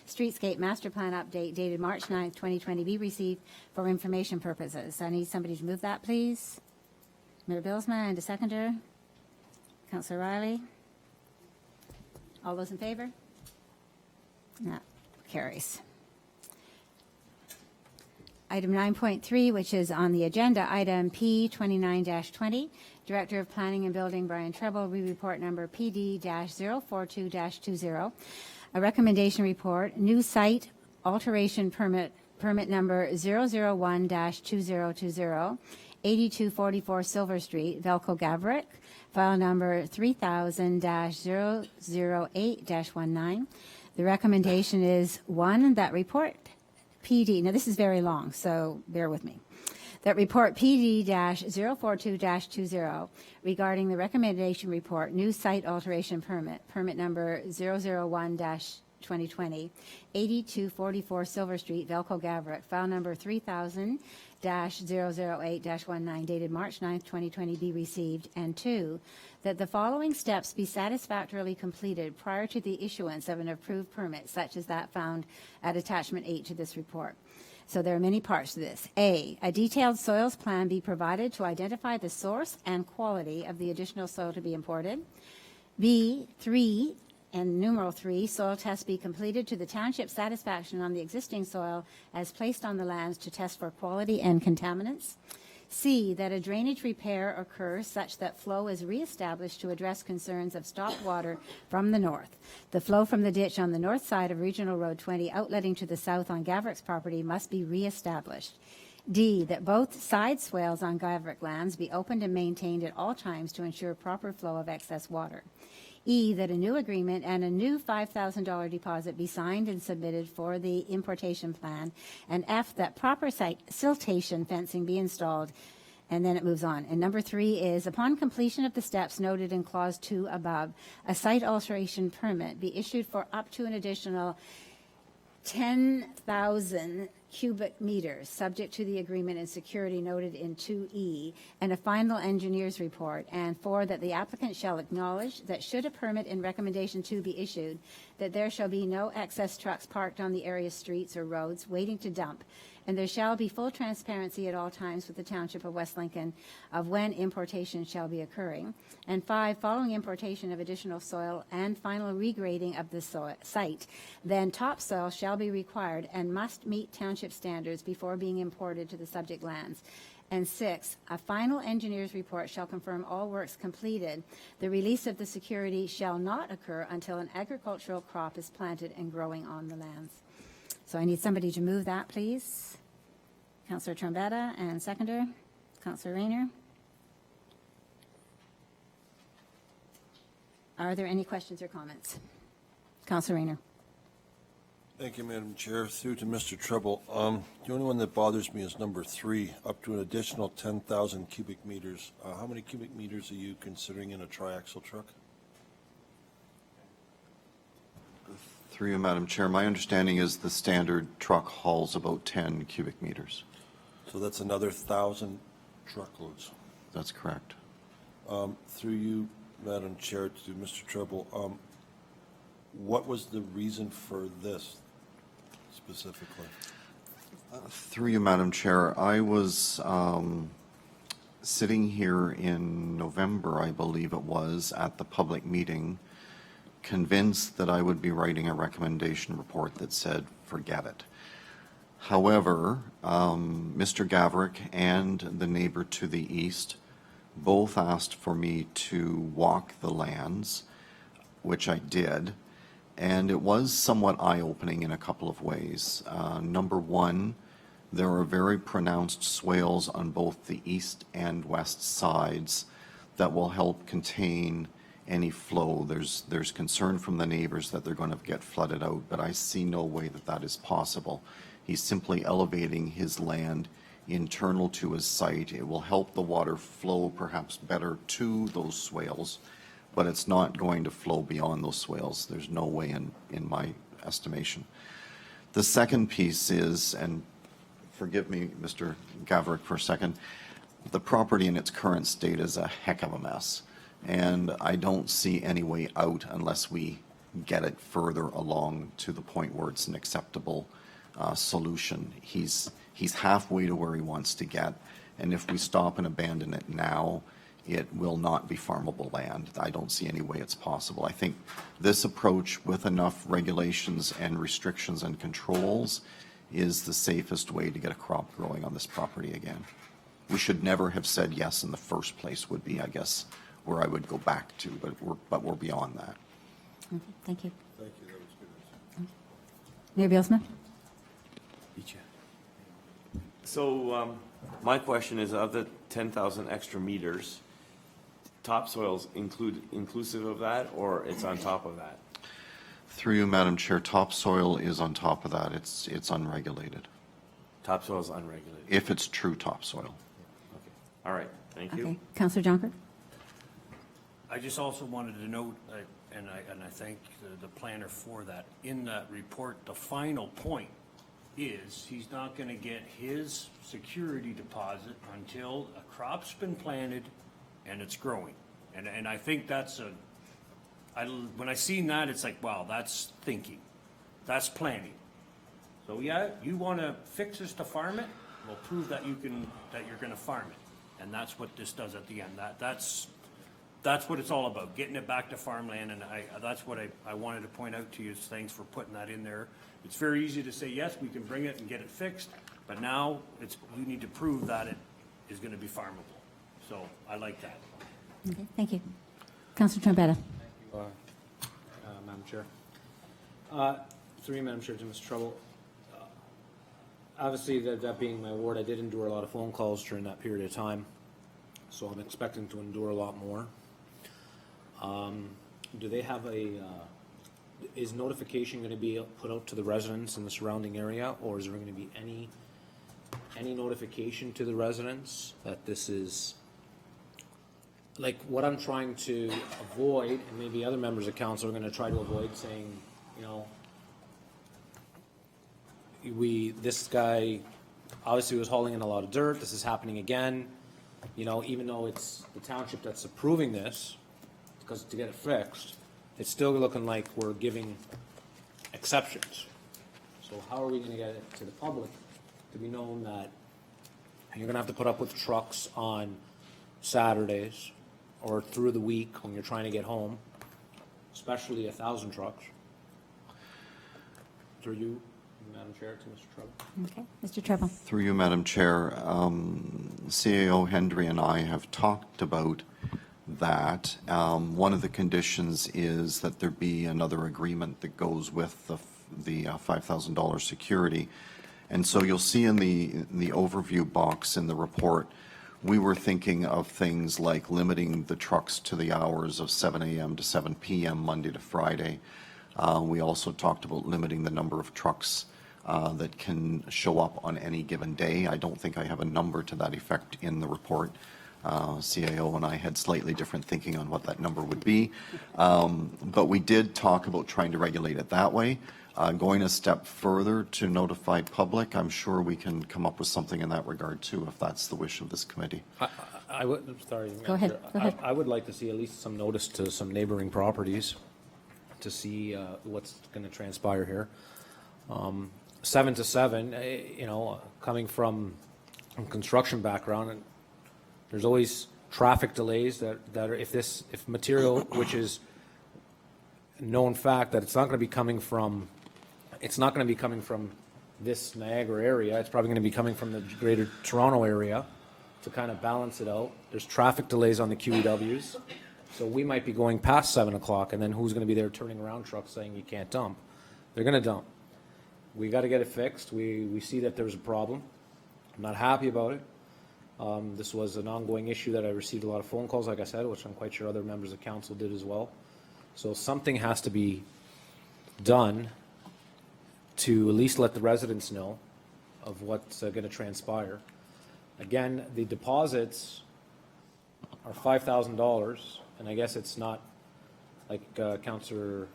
Streetscape Master Plan update dated March 9th, 2020 be received for information purposes. I need somebody to move that, please. Mayor Billsma and a seconder. Councillor Riley. All those in favor? That carries. Item 9.3, which is on the agenda, item P29-20, Director of Planning and Building, Brian Treble, report number PD-042-20, a recommendation report, new site alteration permit number 001-2020, 8244 Silver Street, Velco Gavrick, file number 3000-008-19. The recommendation is, 1, that report PD, now this is very long, so bear with me, that report PD-042-20 regarding the recommendation report, new site alteration permit number 001-2020, 8244 Silver Street, Velco Gavrick, file number 3000-008-19, dated March 9th, 2020, be received, and 2, that the following steps be satisfactorily completed prior to the issuance of an approved permit, such as that found at attachment 8 to this report. So there are many parts to this. A detailed soils plan be provided to identify the source and quality of the additional soil to be imported. B, 3, and numeral 3, soil tests be completed to the township's satisfaction on the existing soil as placed on the lands to test for quality and contaminants. C, that a drainage repair occurs such that flow is reestablished to address concerns of stopped water from the north. The flow from the ditch on the north side of Regional Road 20 outletting to the south on Gavrick's property must be reestablished. D, that both side swales on Gavrick lands be opened and maintained at all times to ensure proper flow of excess water. E, that a new agreement and a new $5,000 deposit be signed and submitted for the importation plan. And F, that proper siltation fencing be installed. And then it moves on. And number 3 is, upon completion of the steps noted in clause 2 above, a site alteration permit be issued for up to an additional 10,000 cubic meters, subject to the agreement and security noted in 2E, and a final engineer's report. And 4, that the applicant shall acknowledge that should a permit in recommendation 2 be issued, that there shall be no excess trucks parked on the area streets or roads waiting to dump, and there shall be full transparency at all times with the Township of West Lincoln of when importation shall be occurring. And 5, following importation of additional soil and final regrading of the site, then topsoil shall be required and must meet township standards before being imported to the subject lands. And 6, a final engineer's report shall confirm all works completed. The release of the security shall not occur until an agricultural crop is planted and growing on the lands. So I need somebody to move that, please. Councillor Trombetta, and seconder, Councillor Rayner. Are there any questions or comments? Councillor Rayner. Thank you, Madam Chair. Through to Mr. Treble. The only one that bothers me is number 3, up to an additional 10,000 cubic meters. How many cubic meters are you considering in a triaxle truck? Through you, Madam Chair, my understanding is the standard truck hauls about 10 cubic meters. So that's another 1,000 truckloads. That's correct. Through you, Madam Chair, to Mr. Treble, what was the reason for this specifically? Through you, Madam Chair, I was sitting here in November, I believe it was, at the public meeting, convinced that I would be writing a recommendation report that said, forget it. However, Mr. Gavrick and the neighbor to the east both asked for me to walk the lands, which I did, and it was somewhat eye-opening in a couple of ways. Number one, there are very pronounced swales on both the east and west sides that will help contain any flow. There's concern from the neighbors that they're going to get flooded out, but I see no way that that is possible. He's simply elevating his land internal to his site. It will help the water flow perhaps better to those swales, but it's not going to flow beyond those swales. There's no way in my estimation. The second piece is, and forgive me, Mr. Gavrick, for a second, the property in its current state is a heck of a mess. And I don't see any way out unless we get it further along to the point where it's an acceptable solution. He's halfway to where he wants to get, and if we stop and abandon it now, it will not be farmable land. I don't see any way it's possible. I think this approach with enough regulations and restrictions and controls is the safest way to get a crop growing on this property again. We should never have said yes in the first place would be, I guess, where I would go back to, but we're beyond that. Okay, thank you. Thank you, that was good. Mayor Bealsma? So my question is, of the 10,000 extra meters, topsoil's inclusive of that, or it's on top of that? Through you, Madam Chair, topsoil is on top of that. It's unregulated. Topsoil's unregulated. If it's true topsoil. Okay. All right. Thank you. Okay. Councillor Jonker? I just also wanted to note, and I thank the planner for that, in that report, the final point is he's not going to get his security deposit until a crop's been planted and it's growing. And I think that's when I seen that, it's like, wow, that's thinking. That's planning. So yeah, you want to fix this to farm it? Well, prove that you're going to farm it. And that's what this does at the end. That's what it's all about, getting it back to farmland, and that's what I wanted to point out to you, is thanks for putting that in there. It's very easy to say, yes, we can bring it and get it fixed, but now we need to prove that it is going to be farmable. So I like that. Okay, thank you. Councillor Trombetta? Madam Chair. Through you, Madam Chair, to Mr. Trouble. Obviously, that being my ward, I did endure a lot of phone calls during that period of time, so I'm expecting to endure a lot more. Do they have is notification going to be put out to the residents in the surrounding area, or is there going to be any notification to the residents that this is, like, what I'm trying to avoid, and maybe other members of council are going to try to avoid saying, you know, this guy obviously was hauling in a lot of dirt, this is happening again, you know, even though it's the township that's approving this, because to get it fixed, it's still looking like we're giving exceptions. So how are we going to get it to the public to be known that you're going to have to put up with trucks on Saturdays or through the week when you're trying to get home, especially 1,000 trucks? Through you, Madam Chair, to Mr. Trump. Okay, Mr. Treble. Through you, Madam Chair, CAO Hendry and I have talked about that. One of the conditions is that there be another agreement that goes with the $5,000 security. And so you'll see in the overview box in the report, we were thinking of things like limiting the trucks to the hours of 7 a.m. to 7 p.m. Monday to Friday. We also talked about limiting the number of trucks that can show up on any given day. I don't think I have a number to that effect in the report. CAO and I had slightly different thinking on what that number would be. But we did talk about trying to regulate it that way. Going a step further to notify public, I'm sure we can come up with something in that regard too, if that's the wish of this committee. I would, sorry. Go ahead, go ahead. I would like to see at least some notice to some neighboring properties to see what's going to transpire here. 7 to 7, coming from a construction background, and there's always traffic delays that are, if material, which is known fact that it's not going to be coming from this Niagara area, it's probably going to be coming from the greater Toronto area to kind of balance it out. There's traffic delays on the QEWs, so we might be going past 7 o'clock, and then who's going to be there turning around trucks saying you can't dump? They're going to dump. We got to get it fixed. We see that there's a problem. I'm not happy about it. This was an ongoing issue that I received a lot of phone calls, like I said, which I'm quite sure other members of council did as well. So something has to be done to at least let the residents know of what's going to transpire. Again, the deposits are $5,000, and I guess it's not like Councillor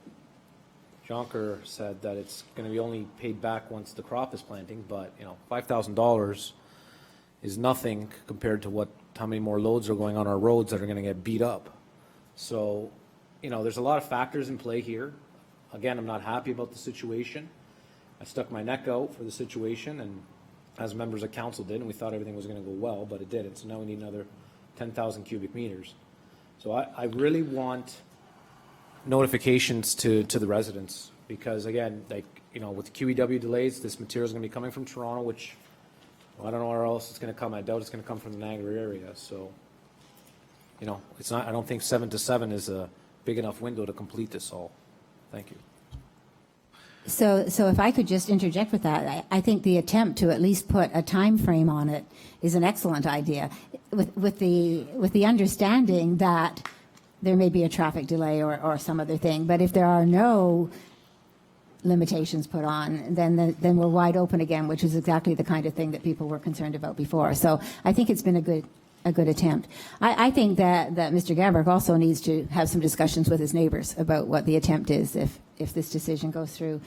Jonker said that it's going to be only paid back once the crop is planting, but $5,000 is nothing compared to how many more loads are going on our roads that are going to get beat up. So, there's a lot of factors in play here. Again, I'm not happy about the situation. I stuck my neck out for the situation, and as members of council did, and we thought everything was going to go well, but it didn't. So now we need another 10,000 cubic meters. So I really want notifications to the residents, because again, with QEW delays, this material is going to be coming from Toronto, which I don't know where else it's going to come. I doubt it's going to come from the Niagara area. So, it's not. I don't think 7 to 7 is a big enough window to complete this all. Thank you. So if I could just interject with that, I think the attempt to at least put a time frame on it is an excellent idea, with the understanding that there may be a traffic delay or some other thing. But if there are no limitations put on, then we're wide open again, which is exactly the kind of thing that people were concerned about before. So I think it's been a good attempt. I think that Mr. Gabrick also needs to have some discussions with his neighbors about what the attempt is if this decision goes through,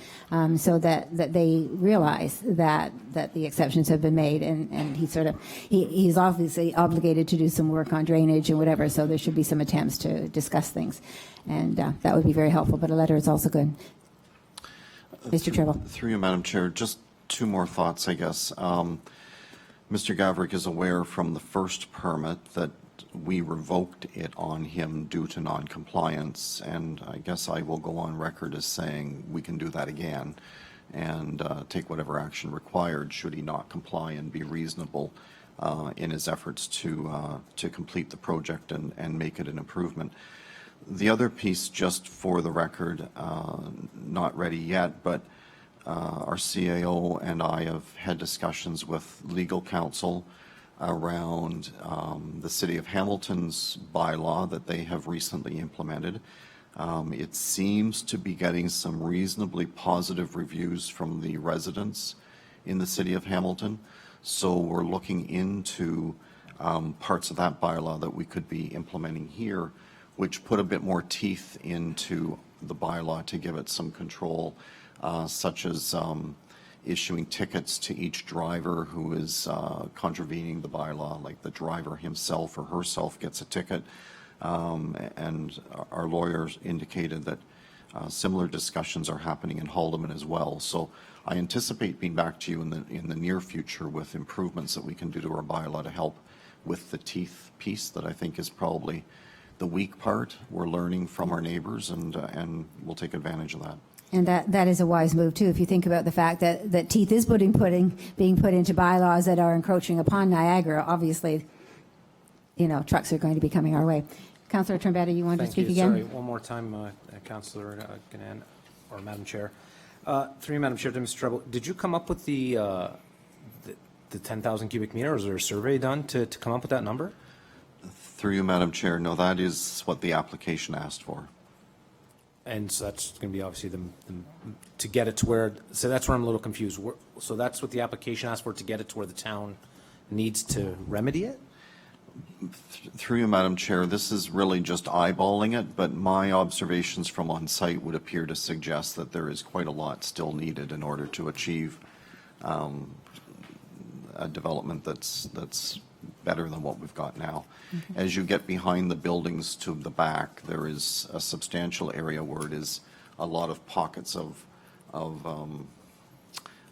so that they realize that the exceptions have been made, and he's obviously obligated to do some work on drainage and whatever, so there should be some attempts to discuss things, and that would be very helpful, but a letter is also good. Mr. Treble. Through you, Madam Chair, just two more thoughts, I guess. Mr. Gavrick is aware from the first permit that we revoked it on him due to non-compliance, and I guess I will go on record as saying we can do that again and take whatever action required should he not comply and be reasonable in his efforts to complete the project and make it an improvement. The other piece, just for the record, not ready yet, but our CAO and I have had discussions with legal counsel around the City of Hamilton's bylaw that they have recently implemented. It seems to be getting some reasonably positive reviews from the residents in the City of Hamilton. So we're looking into parts of that bylaw that we could be implementing here, which put a bit more teeth into the bylaw to give it some control, such as issuing tickets to each driver who is contravening the bylaw, like the driver himself or herself gets a ticket. And our lawyers indicated that similar discussions are happening in Haldimand as well. So I anticipate being back to you in the near future with improvements that we can do to our bylaw to help with the teeth piece that I think is probably the weak part. We're learning from our neighbors, and we'll take advantage of that. And that is a wise move, too, if you think about the fact that teeth is being put into bylaws that are encroaching upon Niagara. Obviously, trucks are going to be coming our way. Councillor Trombetta, you wanted to speak again? Sorry, one more time, Councillor Ganan, or Madam Chair. Through you, Madam Chair, to Mr. Treble, did you come up with the 10,000 cubic meter, or is there a survey done to come up with that number? Through you, Madam Chair, no, that is what the application asked for. And so that's going to be obviously to get it to where, so that's where I'm a little confused. So that's what the application asked for, to get it to where the town needs to remedy it? Through you, Madam Chair, this is really just eyeballing it, but my observations from on site would appear to suggest that there is quite a lot still needed in order to achieve a development that's better than what we've got now. As you get behind the buildings to the back, there is a substantial area where it is a lot of pockets of I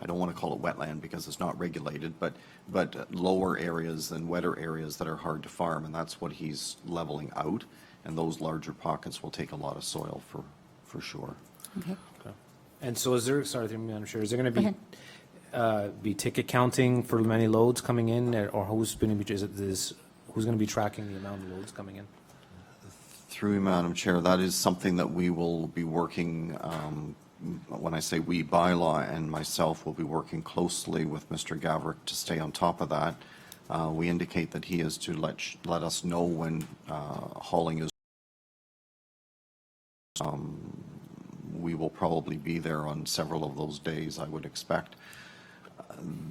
don't want to call it wetland because it's not regulated, but lower areas and wetter areas that are hard to farm, and that's what he's leveling out. And those larger pockets will take a lot of soil for sure. Okay. And so is there, sorry, Madam Chair, is there going to be ticket counting for many loads coming in, or who's going to be, who's going to be tracking the amount of loads coming in? Through you, Madam Chair, that is something that we will be working, when I say we, bylaw and myself will be working closely with Mr. Gavrick to stay on top of that. We indicate that he is to let us know when hauling is. We will probably be there on several of those days, I would expect.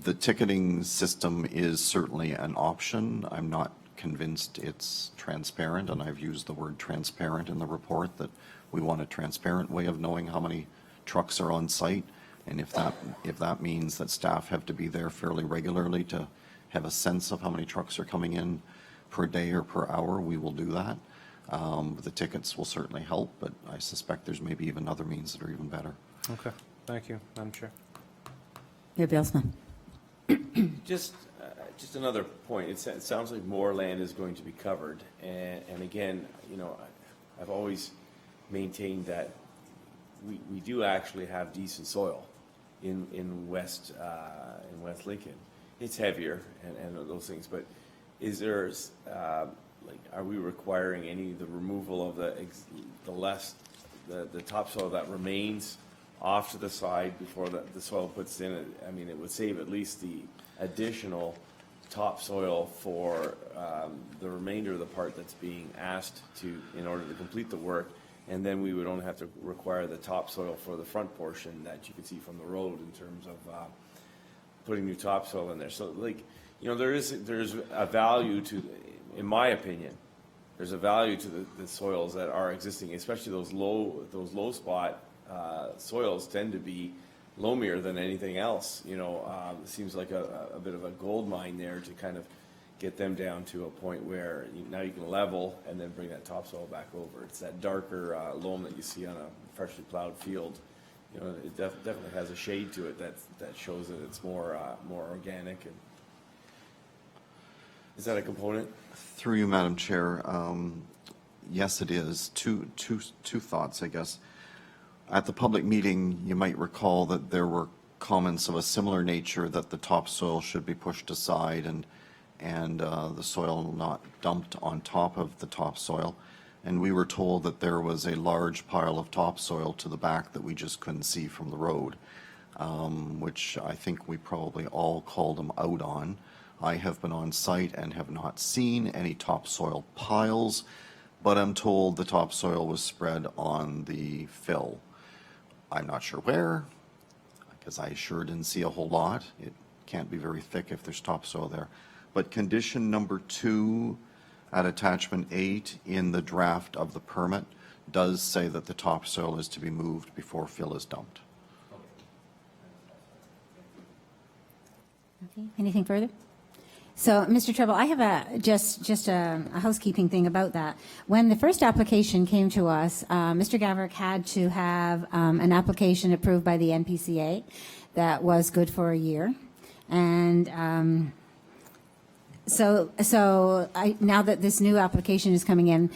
The ticketing system is certainly an option. I'm not convinced it's transparent, and I've used the word transparent in the report, that we want a transparent way of knowing how many trucks are on site, and if that means that staff have to be there fairly regularly to have a sense of how many trucks are coming in per day or per hour, we will do that. The tickets will certainly help, but I suspect there's maybe even other means that are even better. Okay, thank you, Madam Chair. Mayor Bilsma. Just another point. It sounds like more land is going to be covered, and again, I've always maintained that we do actually have decent soil in West Lincoln. It's heavier and those things, but is there are we requiring any of the removal of the topsoil that remains off to the side before the soil puts in? I mean, it would save at least the additional topsoil for the remainder of the part that's being asked in order to complete the work, and then we would only have to require the topsoil for the front portion that you can see from the road in terms of putting new topsoil in there. So, there's a value to, in my opinion, there's a value to the soils that are existing, especially those low spot soils tend to be loamier than anything else. It seems like a bit of a gold mine there to kind of get them down to a point where now you can level and then bring that topsoil back over. It's that darker loam that you see on a freshly plowed field. It definitely has a shade to it that shows that it's more organic. And is that a component? Through you, Madam Chair, yes, it is. Two thoughts, I guess. At the public meeting, you might recall that there were comments of a similar nature, that the topsoil should be pushed aside and the soil not dumped on top of the topsoil. And we were told that there was a large pile of topsoil to the back that we just couldn't see from the road, which I think we probably all called them out on. I have been on site and have not seen any topsoil piles, but I'm told the topsoil was spread on the fill. I'm not sure where, because I sure didn't see a whole lot. It can't be very thick if there's topsoil there. But condition number 2 at attachment 8 in the draft of the permit does say that the topsoil is to be moved before fill is dumped. Okay, anything further? So, Mr. Treble, I have just a housekeeping thing about that. When the first application came to us, Mr. Gavrick had to have an application approved by the NPCA that was good for a year. And now that this new application is coming in,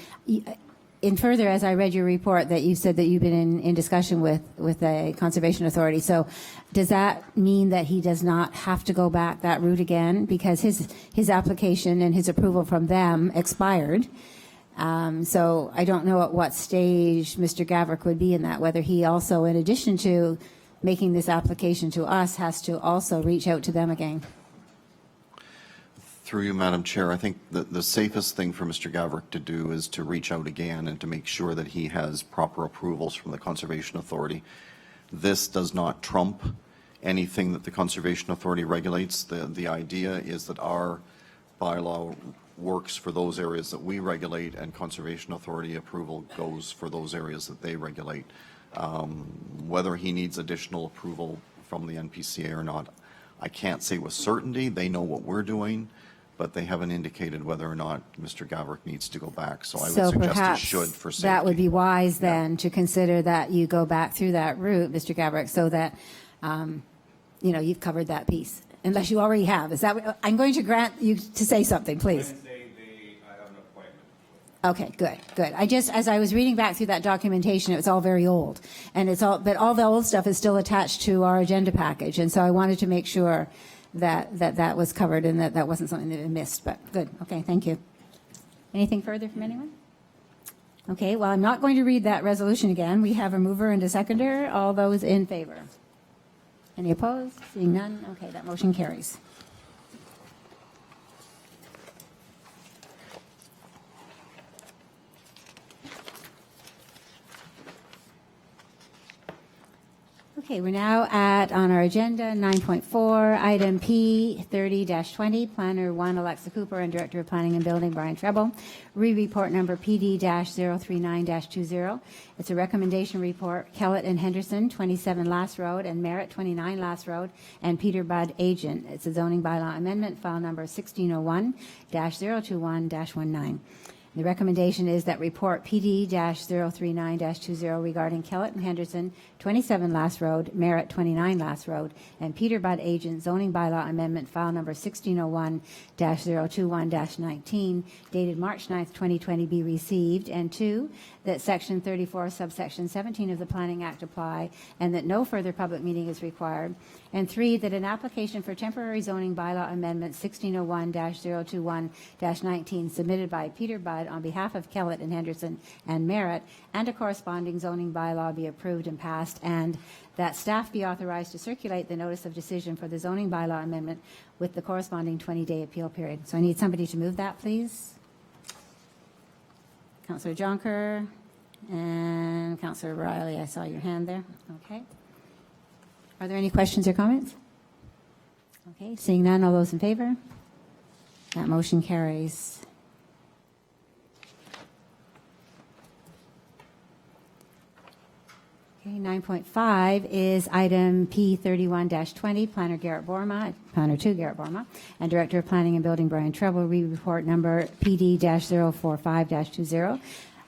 in further, as I read your report, that you said that you've been in discussion with a conservation authority. So does that mean that he does not have to go back that route again? Because his application and his approval from them expired. So I don't know at what stage Mr. Gavrick would be in that, whether he also, in addition to making this application to us, has to also reach out to them again. Through you, Madam Chair, I think the safest thing for Mr. Gavrick to do is to reach out again and to make sure that he has proper approvals from the Conservation Authority. This does not trump anything that the Conservation Authority regulates. The idea is that our bylaw works for those areas that we regulate, and Conservation Authority approval goes for those areas that they regulate. Whether he needs additional approval from the NPCA or not, I can't say with certainty. They know what we're doing, but they haven't indicated whether or not Mr. Gavrick needs to go back. So I would suggest perhaps he should for safety. that would be wise then to consider that you go back through that route, Mr. Gavrick, so that, you've covered that piece. Unless you already have. Is that, I'm going to grant you to say something, please. Okay, good. I just, as I was reading back through that documentation, it was all very old. And but all the old stuff is still attached to our agenda package. And so I wanted to make sure that was covered and that wasn't something that I missed. But good. Okay, thank you. Anything further from anyone? Okay, well, I'm not going to read that resolution again. We have a mover and a seconder. All those in favor? Any opposed? Seeing none? Okay, that motion carries. Okay, we're now on our agenda, 9.4, item P 30-20, Planner 1, Alexa Cooper, and Director of Planning and Building, Brian Treble. Report number PD-039-20. It's a recommendation report, Kellett and Henderson, 27 Lass Road, and Merritt, 29 Lass Road, and Peter Budd, agent. It's a zoning bylaw amendment, file number 1601-021-19. The recommendation is that report PD-039-20 regarding Kellett and Henderson, 27 Lass Road, Merritt, 29 Lass Road, and Peter Budd agent zoning bylaw amendment file number 1601-021-19 dated March 9th, 2020 be received, and 2, that section 34 subsection 17 of the Planning Act apply and that no further public meeting is required, and 3, that an application for temporary zoning bylaw amendment 1601-021-19 submitted by Peter Budd on behalf of Kellett and Henderson and Merritt and a corresponding zoning bylaw be approved and passed, and that staff be authorized to circulate the notice of decision for the zoning bylaw amendment with the corresponding 20-day appeal period. So I need somebody to move that, please. Councillor Jonker and Councillor Riley, I saw your hand there. Okay. Are there any questions or comments? Okay, seeing none, all those in favor? That motion carries. Okay, 9.5 is item P31-20, Planner Garrett Borma, Planner 2 Garrett Borma, and Director of Planning and Building Brian Treble, report number PD-045-20,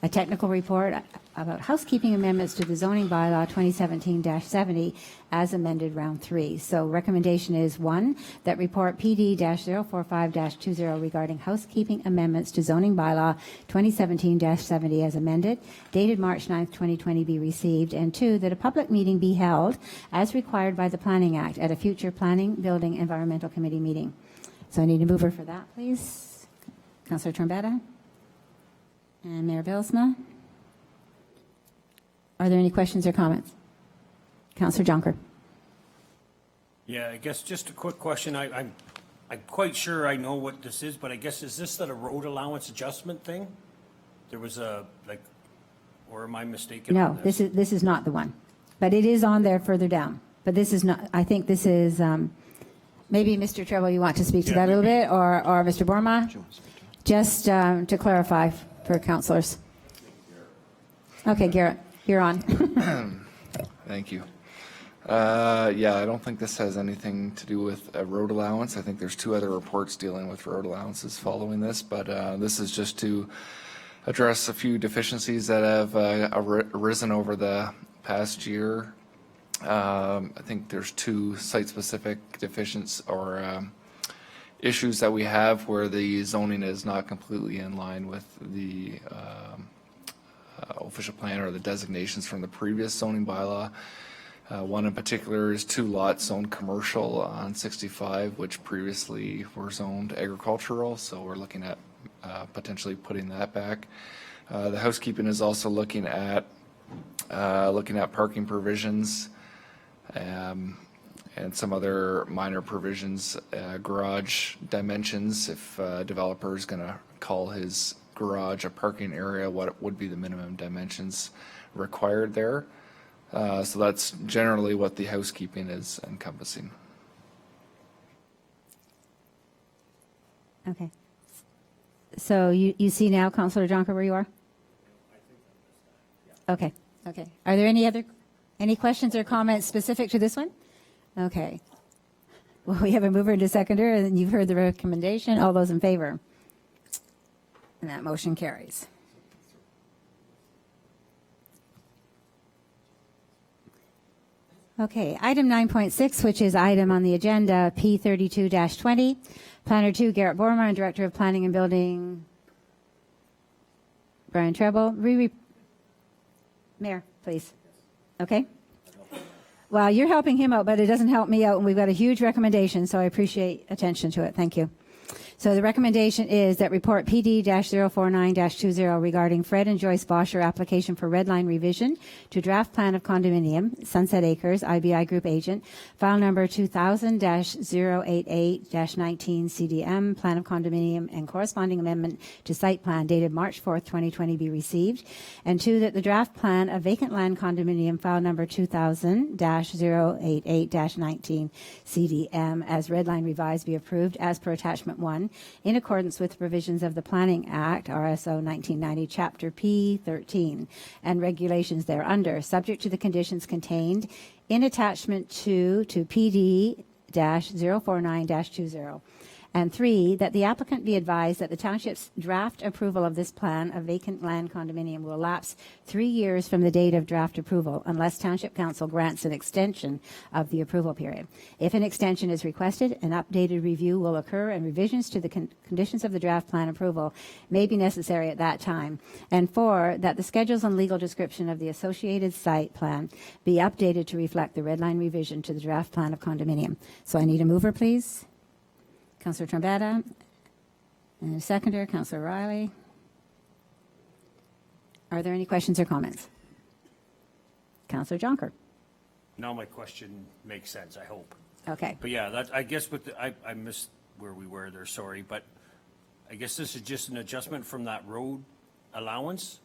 a technical report about housekeeping amendments to the zoning bylaw 2017-70 as amended round 3. So recommendation is 1, that report PD-045-20 regarding housekeeping amendments to zoning bylaw 2017-70 as amended, dated March 9th, 2020 be received, and 2, that a public meeting be held as required by the Planning Act at a future Planning, Building, Environmental Committee meeting. So I need a mover for that, please. Councillor Trombetta and Mayor Bilsma. Are there any questions or comments? Councillor Jonker. Yeah, I guess just a quick question. I'm quite sure I know what this is, but I guess is this that a road allowance adjustment thing? There was a, or am I mistaken on No, this is not the one, but it is on there further down. But this is not, I think this is, maybe Mr. Treble, you want to speak to that a little bit, or Mr. Borma? Just to clarify for councillors. Okay, Garrett, you're on. Thank you. Yeah, I don't think this has anything to do with a road allowance. I think there's 2 other reports dealing with road allowances following this, but this is just to address a few deficiencies that have arisen over the past year. I think there's 2 site-specific deficiencies or issues that we have where the zoning is not completely in line with the official plan or the designations from the previous zoning bylaw. One in particular is 2 lots zoned commercial on 65, which previously were zoned agricultural, so we're looking at potentially putting that back. The housekeeping is also looking at parking provisions and some other minor provisions, garage dimensions. If a developer is going to call his garage a parking area, what would be the minimum dimensions required there? So that's generally what the housekeeping is encompassing. Okay. So you see now, Councillor Jonker, where you are? Okay, okay. Are there any questions or comments specific to this one? Okay. Well, we have a mover and a seconder, and you've heard the recommendation. All those in favor? And that motion carries. Okay, item 9.6, which is item on the agenda, P32-20. Planner 2, Garrett Borma, and Director of Planning and Building, Brian Treble. Mayor, please. Okay? Well, you're helping him out, but it doesn't help me out, and we've got a huge recommendation, so I appreciate attention to it. Thank you. So the recommendation is that report PD-049-20 regarding Fred and Joyce Bosher application for red line revision to draft plan of condominium, Sunset Acres, IBI Group agent, file number 2000-088-19 CDM, plan of condominium and corresponding amendment to site plan dated March 4th, 2020 be received. And 2, that the draft plan of vacant land condominium, file number 2000-088-19 CDM as red line revised be approved as per attachment 1 in accordance with provisions of the Planning Act, RSO 1990, Chapter P13, and regulations thereunder, subject to the conditions contained in attachment 2 to PD-049-20. And 3, that the applicant be advised that the township's draft approval of this plan of vacant land condominium will lapse 3 years from the date of draft approval unless Township Council grants an extension of the approval period. If an extension is requested, an updated review will occur and revisions to the conditions of the draft plan approval may be necessary at that time. And 4, that the schedules and legal description of the associated site plan be updated to reflect the red line revision to the draft plan of condominium. So I need a mover, please. Councillor Trombetta, and a seconder, Councillor Riley. Are there any questions or comments? Councillor Jonker. Now my question makes sense, I hope. Okay. But yeah, I guess I missed where we were there, sorry, but I guess this is just an adjustment from that road allowance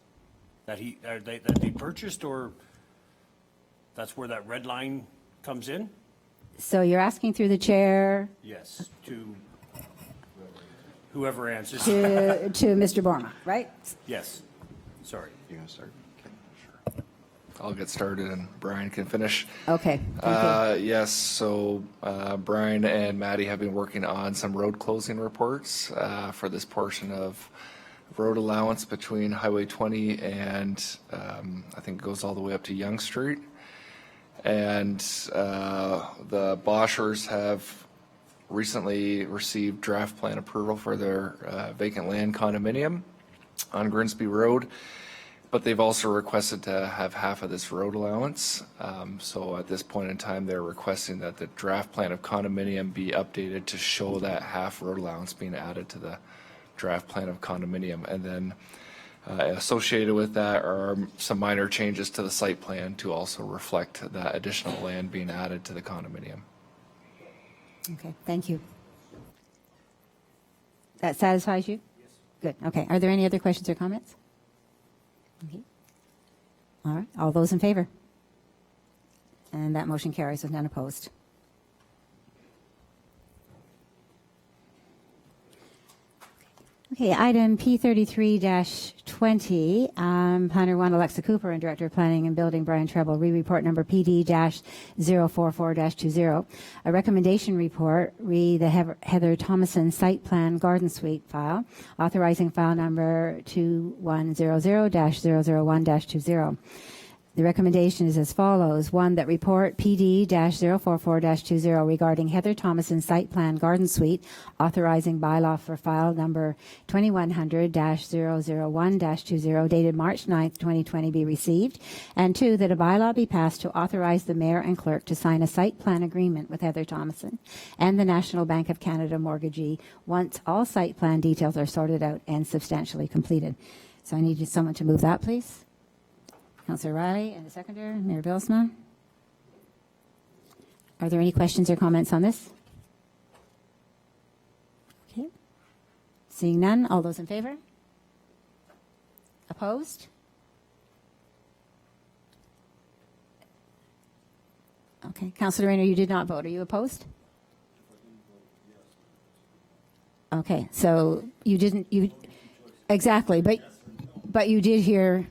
that they purchased, or that's where that red line comes in? So you're asking through the chair? Yes, to whoever answers. To Mr. Borma, right? Yes, sorry. You gonna start? Okay, sure. I'll get started and Brian can finish. Okay. Thank you. Yes, so Brian and Maddie have been working on some road closing reports for this portion of road allowance between Highway 20 and I think it goes all the way up to Yonge Street. And the Boschers have recently received draft plan approval for their vacant land condominium on Grimsby Road, but they've also requested to have half of this road allowance. So at this point in time, they're requesting that the draft plan of condominium be updated to show that half road allowance being added to the draft plan of condominium. And then associated with that are some minor changes to the site plan to also reflect that additional land being added to the condominium. Okay, thank you. That satisfies you? Yes. Good, okay. Are there any other questions or comments? Okay. All right, all those in favor? And that motion carries with none opposed. Okay, item P33-20, Planner 1 Alexa Cooper and Director of Planning and Building Brian Treble, report number PD-044-20. A recommendation report, the Heather Thomason Site Plan Garden Suite file, authorizing file number 2100-001-20. The recommendation is as follows. One, that report PD-044-20 regarding Heather Thomason site plan garden suite authorizing bylaw for file number 2100-001-20 dated March 9th, 2020 be received. And two, that a bylaw be passed to authorize the mayor and clerk to sign a site plan agreement with Heather Thomason and the National Bank of Canada mortgagee once all site plan details are sorted out and substantially completed. So I need someone to move that, please. Councillor Riley, and the seconder, Mayor Bilsma. Are there any questions or comments on this? Okay. Seeing none, all those in favor? Opposed? Okay. Councillor Rayner, you did not vote. Are you opposed? Okay. So you didn't, exactly, but you did hear.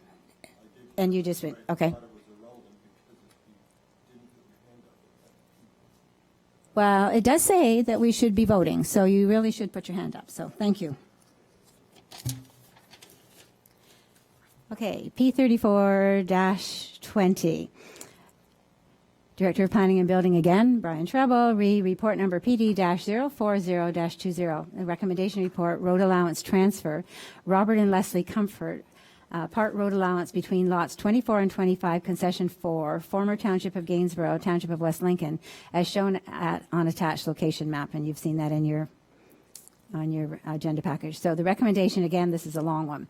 And you just went, okay. Well, it does say that we should be voting, so you really should put your hand up. So thank you. Okay, P34-20. Director of Planning and Building again, Brian Treble, report number PD-040-20. The recommendation report, road allowance transfer, Robert and Leslie Comfort, part road allowance between lots 24 and 25, concession 4, former Township of Gainsborough, Township of West Lincoln, as shown on attached location map, and you've seen that in your agenda package. So the recommendation, again, this is a long one.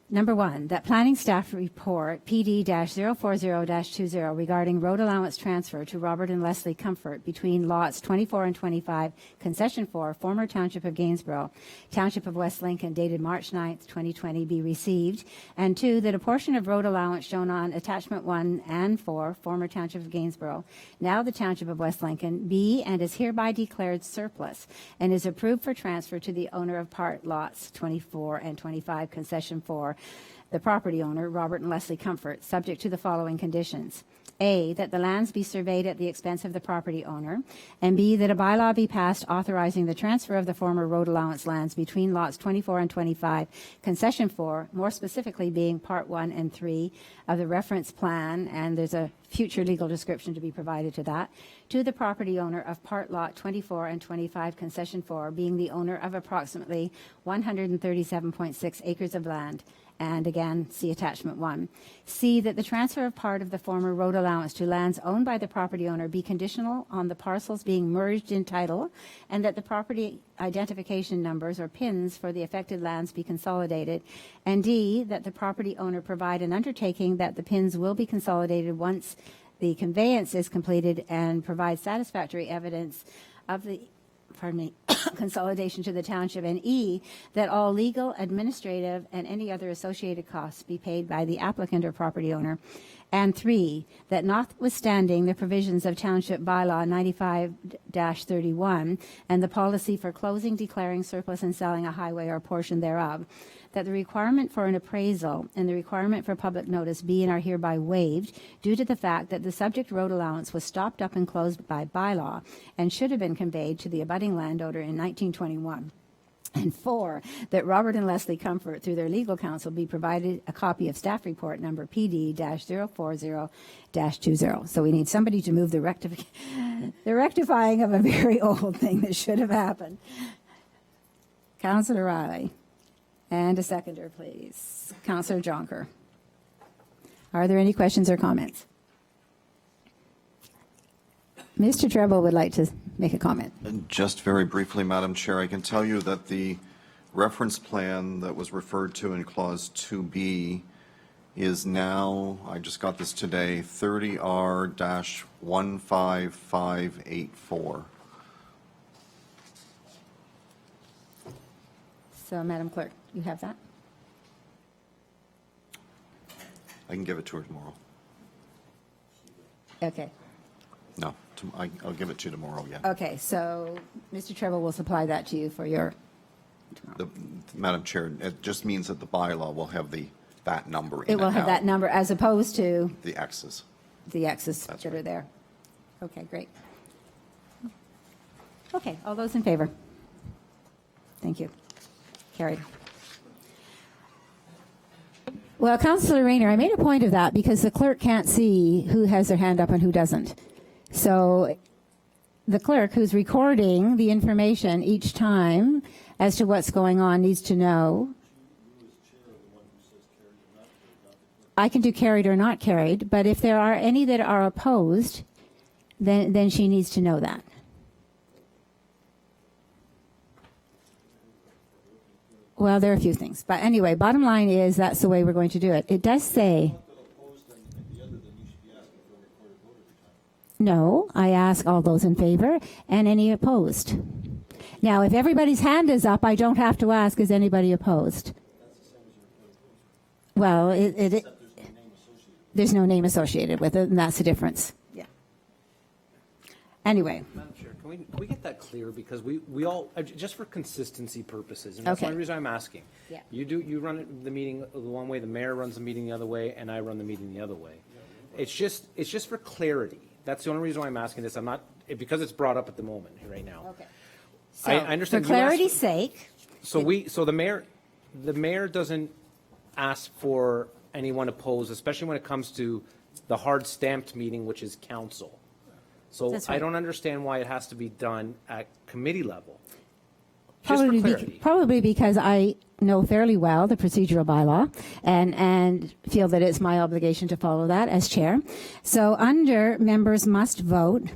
Number one, that planning staff report PD-040-20 regarding road allowance transfer to Robert and Leslie Comfort between lots 24 and 25, concession 4, former Township of Gainsborough, Township of West Lincoln, dated March 9th, 2020, be received. And two, that a portion of road allowance shown on attachment 1 and 4, former Township of Gainsborough, now the Township of West Lincoln, be and is hereby declared surplus and is approved for transfer to the owner of part lots 24 and 25, concession 4, the property owner, Robert and Leslie Comfort, subject to the following conditions. A, that the lands be surveyed at the expense of the property owner, and B, that a bylaw be passed authorizing the transfer of the former road allowance lands between lots 24 and 25, concession 4, more specifically being part 1 and 3 of the reference plan, and there's a future legal description to be provided to that, to the property owner of part lot 24 and 25, concession 4, being the owner of approximately 137.6 acres of land. And again, see attachment 1. C, that the transfer of part of the former road allowance to lands owned by the property owner be conditional on the parcels being merged in title, and that the property identification numbers or PINs for the affected lands be consolidated. And D, that the property owner provide an undertaking that the PINs will be consolidated once the conveyance is completed and provide satisfactory evidence of the consolidation to the township, and E, that all legal, administrative, and any other associated costs be paid by the applicant or property owner. And 3, that notwithstanding the provisions of Township Bylaw 95-31 and the policy for closing, declaring surplus, and selling a highway or portion thereof, that the requirement for an appraisal and the requirement for public notice be and are hereby waived due to the fact that the subject road allowance was stopped up and closed by bylaw and should have been conveyed to the abutting landowner in 1921. And 4, that Robert and Leslie Comfort, through their legal counsel, be provided a copy of staff report number PD-040-20. So we need somebody to move the rectifying of a very old thing that should have happened. Councillor Riley. And a seconder, please. Councillor Jonker. Are there any questions or comments? Mr. Treble would like to make a comment. Just very briefly, Madam Chair, I can tell you that the reference plan that was referred to in Clause 2B is now, I just got this today, 30R-15584. So, Madam Clerk, you have that? I can give it to her tomorrow. Okay. No, I'll give it to you tomorrow, yeah. Okay, so Mr. Treble will supply that to you for your Madam Chair, it just means that the bylaw will have that number in it. It will have now. that number as opposed to The X's. the X's That's that right. are there. Okay, great. Okay, all those in favor? Thank you. Carried. Well, Councillor Rayner, I made a point of that because the clerk can't see who has their hand up and who doesn't. So the clerk who's recording the information each time as to what's going on needs to know. I can do carried or not carried, but if there are any that are opposed, then she needs to know that. Well, there are a few things. But anyway, bottom line is that's the way we're going to do it. It does say... No, I ask all those in favor and any opposed. Now, if everybody's hand is up, I don't have to ask, is anybody opposed? Well, there's no name associated with it, and that's the difference. Yeah. Anyway. Madam Chair, can we get that clear? Because we all, just for consistency purposes, and that's the Okay. only reason I'm asking. Yeah. You run the meeting the one way, the mayor runs the meeting the other way, and I run the meeting the other way. It's just for clarity. That's the only reason why I'm asking this. I'm not, because it's brought up at the moment, right now. Okay. So, I understand for you asked- clarity's sake, So the mayor doesn't ask for anyone opposed, especially when it comes to the hard stamped meeting, which is council. So That's I right. don't understand why it has to be done at committee level. Just for clarity. probably because I know fairly well the procedural bylaw and feel that it's my obligation to follow that as chair. So under members must vote,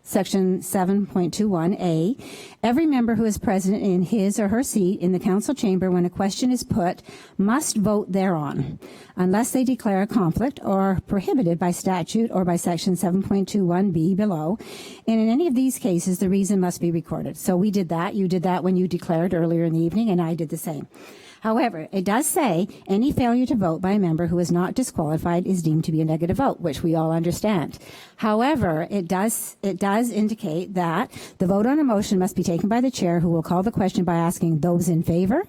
Section 7.21A, every member who is present in his or her seat in the council chamber when a question is put must vote thereon, unless they declare a conflict or prohibited by statute or by Section 7.21B below. And in any of these cases, the reason must be recorded. So we did that. You did that when you declared earlier in the evening, and I did the same. However, it does say any failure to vote by a member who is not disqualified is deemed to be a negative vote, which we all understand. However, it does indicate that the vote on a motion must be taken by the chair, who will call the question by asking those in favor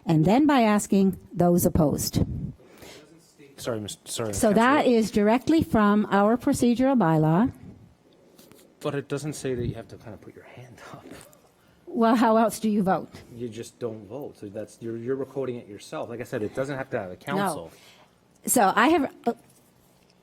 and then by asking those opposed. Sorry. So that is directly from our procedural bylaw. But it doesn't say that you have to kind of put your hand up. Well, how else do you vote? You just don't vote. So you're recording it yourself. Like I said, it doesn't have to have a council. So I have,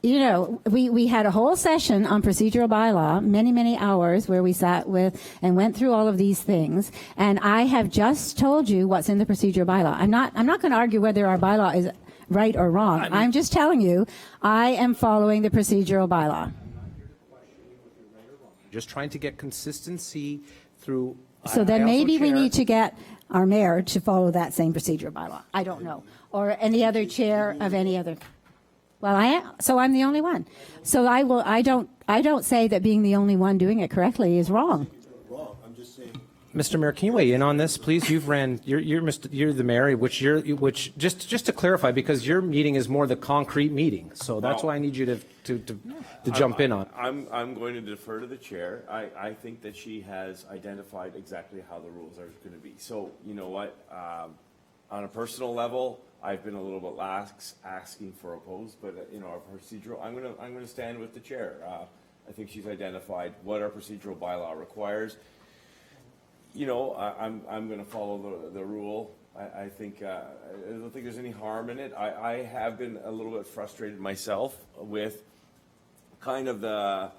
we had a whole session on procedural bylaw, many hours where we sat with and went through all of these things. And I have just told you what's in the procedural bylaw. I'm not going to argue whether our bylaw is right or wrong. I'm just telling you, I am following the procedural bylaw. Just trying to get consistency through. So then maybe we chair- need to get our mayor to follow that same procedural bylaw. I don't know. Or any other chair of any other. Well, I am. So I'm the only one. So I don't say that being the only one doing it correctly is wrong. Wrong, I'm just saying. Mr. Mayor, can you weigh in on this, please? You're the mayor, which just to clarify, because your meeting is more the concrete meeting, so that's why I need you to jump in on. I'm going to defer to the chair. I think that she has identified exactly how the rules are going to be. So, you know what, on a personal level, I've been a little bit lax asking for opposed, but our procedural, I'm going to stand with the chair. I think she's identified what our procedural bylaw requires. I'm going to follow the rule. I think I don't think there's any harm in it. I have been a little bit frustrated myself with kind of the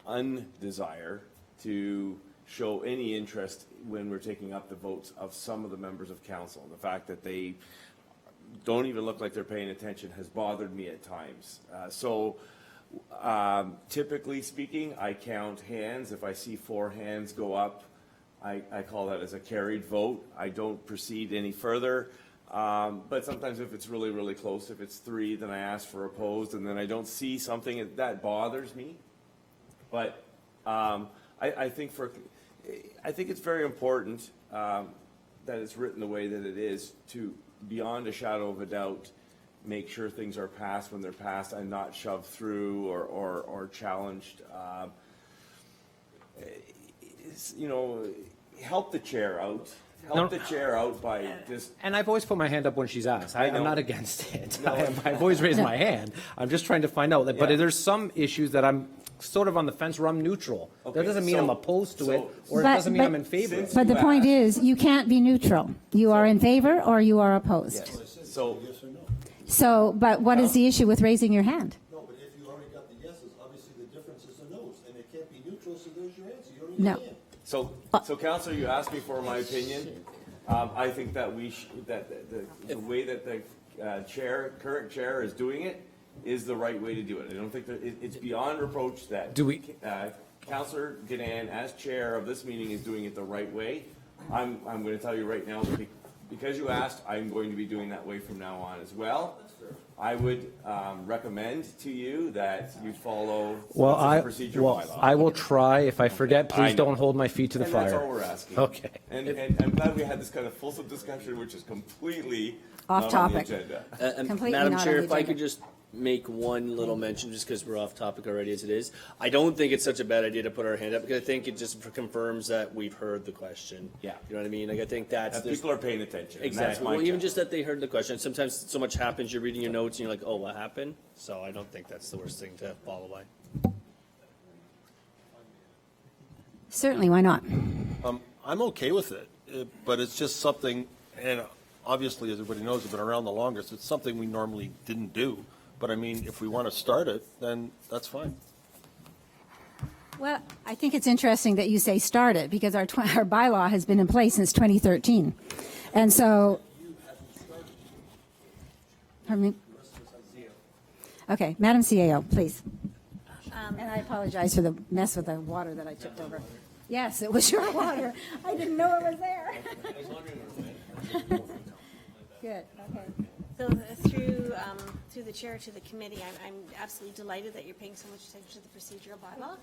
undesire to show any interest when we're taking up the votes of some of the members of council. The fact that they don't even look like they're paying attention has bothered me at times. Typically speaking, I count hands. If I see 4 hands go up, I call that as a carried vote. I don't proceed any further. But sometimes if it's really, really close, if it's 3, then I ask for opposed, and then I don't see something that bothers me. But I think it's very important that it's written the way that it is to, beyond a shadow of a doubt, make sure things are passed when they're passed and not shoved through or challenged. Help the chair out help the chair out by just, And I've always put my hand up when she's asked. I'm know. not against it. No. I've always raised my hand. I'm just trying to find out. But Yeah. there's some issues that I'm sort of on the fence where I'm neutral. Okay, That doesn't mean I'm so- opposed to so- it, or it But- doesn't mean but- I'm in favor. of it. But the you point asked. is, you can't be neutral. You are in favor or you are opposed. so, So, but what is the issue with raising your hand? No, but if you already got the yeses, obviously the difference is the noes, and it can't be neutral, so there's your answer. You don't No. need so Counselor, you asked me for my opinion. I think that the way that the current chair is doing it is the right way to do it. I don't think that, it's beyond reproach that. Do we- Counselor Ganaan, as chair of this meeting, is doing it the right way. I'm going to tell you right now, because you asked, I'm going to be doing that way from now on as well. I would recommend to you that you follow the procedure bylaw. I will try. If I forget, please I know. don't hold my feet to the And fire. that's all we're asking. Okay. And I'm glad we had this kind of fulsome discussion, which is completely Off not on the topic. agenda. Completely Madam not on Chair, the if I could agenda. just make one little mention, just because we're off topic already as it is. I don't think it's such a bad idea to put our hand up, because I think it just confirms that we've heard the question. Yeah. You know what I mean? Like, I think that's. That people are paying attention. and that's Exactly. my Well, even job. just that they heard the question. Sometimes so much happens, you're reading your notes and you're like, oh, what happened? So I don't think that's the worst thing to follow by. Certainly, why not? I'm okay with it, but it's just something, and obviously, as everybody knows, I've been around the longest, it's something we normally didn't do. But I mean, if we want to start it, then that's fine. Well, I think it's interesting that you say start it, because our bylaw has been in place since 2013. And so, pardon me? Okay, Madam CAO, please. And I apologize for the mess with the water that I tipped over. Yes, it was your water. I didn't know it was there. Good, okay. So through the chair to the committee, I'm absolutely delighted that you're paying so much attention to the procedural bylaw.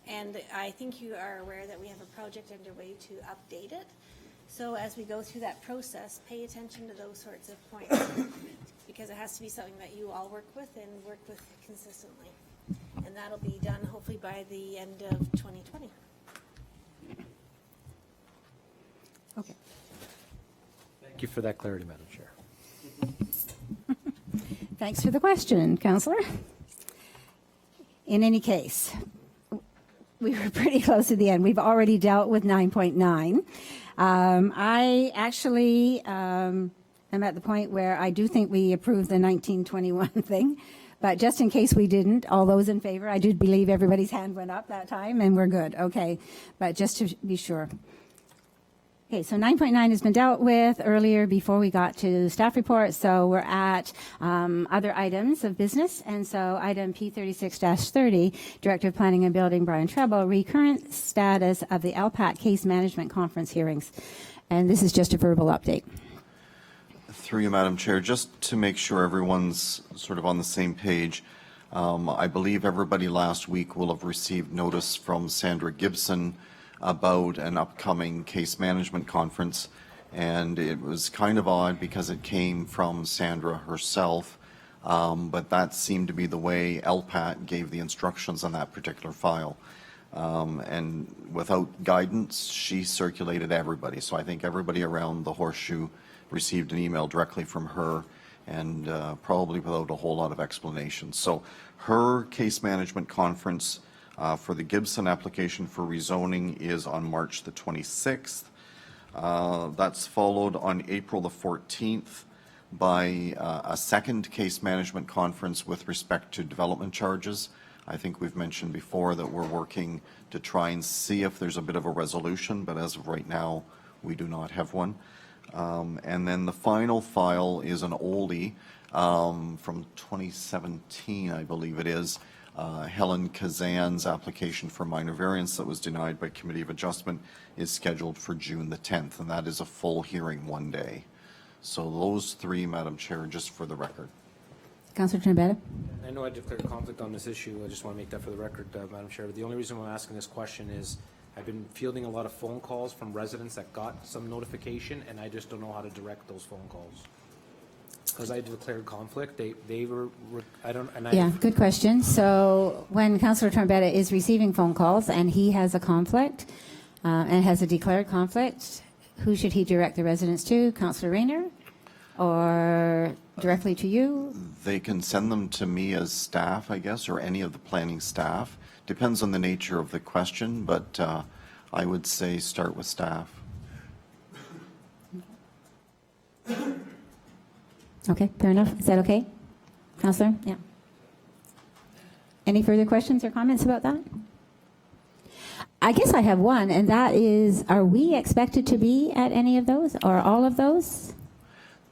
And I think you are aware that we have a project underway to update it. So as we go through that process, pay attention to those sorts of points, because it has to be something that you all work with and work with consistently. And that'll be done hopefully by the end of 2020. Okay. Thank you for that clarity, Madam Chair. Thanks for the question, Counselor. In any case, we were pretty close to the end. We've already dealt with 9.9. I actually am at the point where I do think we approved the 1921 thing, but just in case we didn't, all those in favor, I do believe everybody's hand went up that time, and we're good. Okay, but just to be sure. Okay, so 9.9 has been dealt with earlier before we got to staff reports, so we're at other items of business. And so item P36-30, Director of Planning and Building Brian Treble, recurrent status of the LPAC Case Management Conference hearings. And this is just a verbal update. Through you, Madam Chair, just to make sure everyone's sort of on the same page, I believe everybody last week will have received notice from Sandra Gibson about an upcoming case management conference, and it was kind of odd because it came from Sandra herself, but that seemed to be the way LPAT gave the instructions on that particular file. And without guidance, she circulated everybody. So I think everybody around the Horseshoe received an email directly from her, and probably without a whole lot of explanation. So her case management conference for the Gibson application for rezoning is on March the 26th. That's followed on April the 14th by a second case management conference with respect to development charges. I think we've mentioned before that we're working to try and see if there's a bit of a resolution, but as of right now, we do not have one. And then the final file is an oldie from 2017, I believe it is. Helen Kazan's application for minor variance that was denied by Committee of Adjustment is scheduled for June the 10th, and that is a full hearing one day. So those three, Madam Chair, just for the record. Councillor Trombetta? I know I declared conflict on this issue. I just want to make that for the record, Madam Chair. The only reason I'm asking this question is I've been fielding a lot of phone calls from residents that got some notification, and I just don't know how to direct those phone calls. Because I declared conflict, they were, I don't, and I. Yeah, good question. So when Councillor Trombetta is receiving phone calls and he has a conflict, and has a declared conflict, who should he direct the residents to? Councillor Rayner, or directly to you? They can send them to me as staff, I guess, or any of the planning staff. Depends on the nature of the question, but I would say start with staff. Okay, fair enough. Is that okay? Councillor? Yeah. Any further questions or comments about that? I guess I have one, and that is, are we expected to be at any of those or all of those?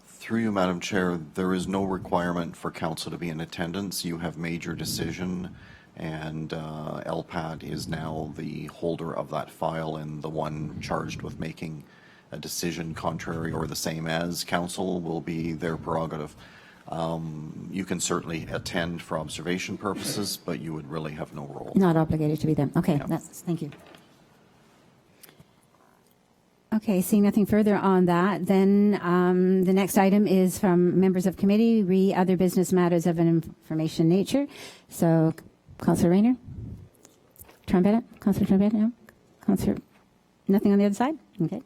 Through you, Madam Chair, there is no requirement for council to be in attendance. You have made your decision, and LPAT is now the holder of that file and the one charged with making a decision contrary or the same as. Council will be their prerogative. You can certainly attend for observation purposes, but you would really have no role. Not obligated to be them. Okay, Yeah. thank you. Okay, seeing nothing further on that, then the next item is from members of committee, other business matters of an information nature. So, Councillor Rayner? Trombetta? Councillor Trombetta? No? Councillor? Nothing on the other side? Okay.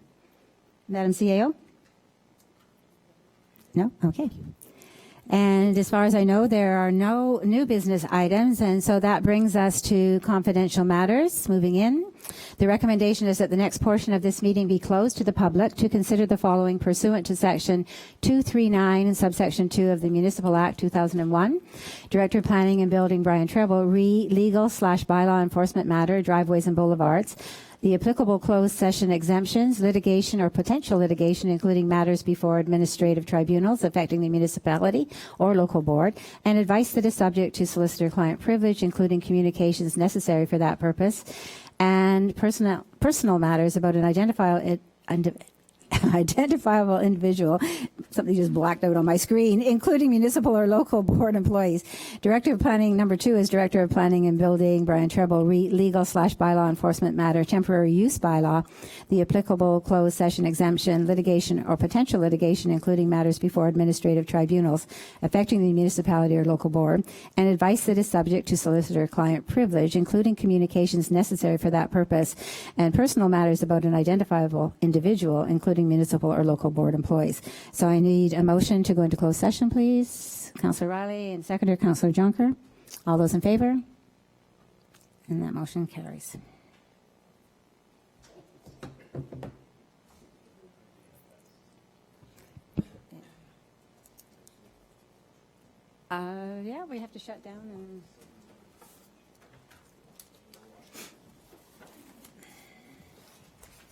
Madam CAO? No? Okay. And as far as I know, there are no new business items, and so that brings us to confidential matters. Moving in, the recommendation is that the next portion of this meeting be closed to the public to consider the following pursuant to Section 239 and subsection 2 of the Municipal Act 2001. Director of Planning and Building Brian Treble, legal/bylaw enforcement matter, driveways and boulevards. The applicable closed session exemptions, litigation or potential litigation, including matters before administrative tribunals affecting the municipality or local board, and advice that is subject to solicitor-client privilege, including communications necessary for that purpose, and personal matters about an identifiable individual, something just blacked out on my screen, including municipal or local board employees. Director of Planning, number 2 is Director of Planning and Building, Brian Treble, legal/bylaw enforcement matter, temporary use bylaw, the applicable closed session exemption, litigation or potential litigation, including matters before administrative tribunals affecting the municipality or local board, and advice that is subject to solicitor-client privilege, including communications necessary for that purpose, and personal matters about an identifiable individual, including municipal or local board employees. So I need a motion to go into closed session, please. Councillor Riley and seconder Councillor Junker. All those in favor? And that motion carries. Yeah, we have to shut down and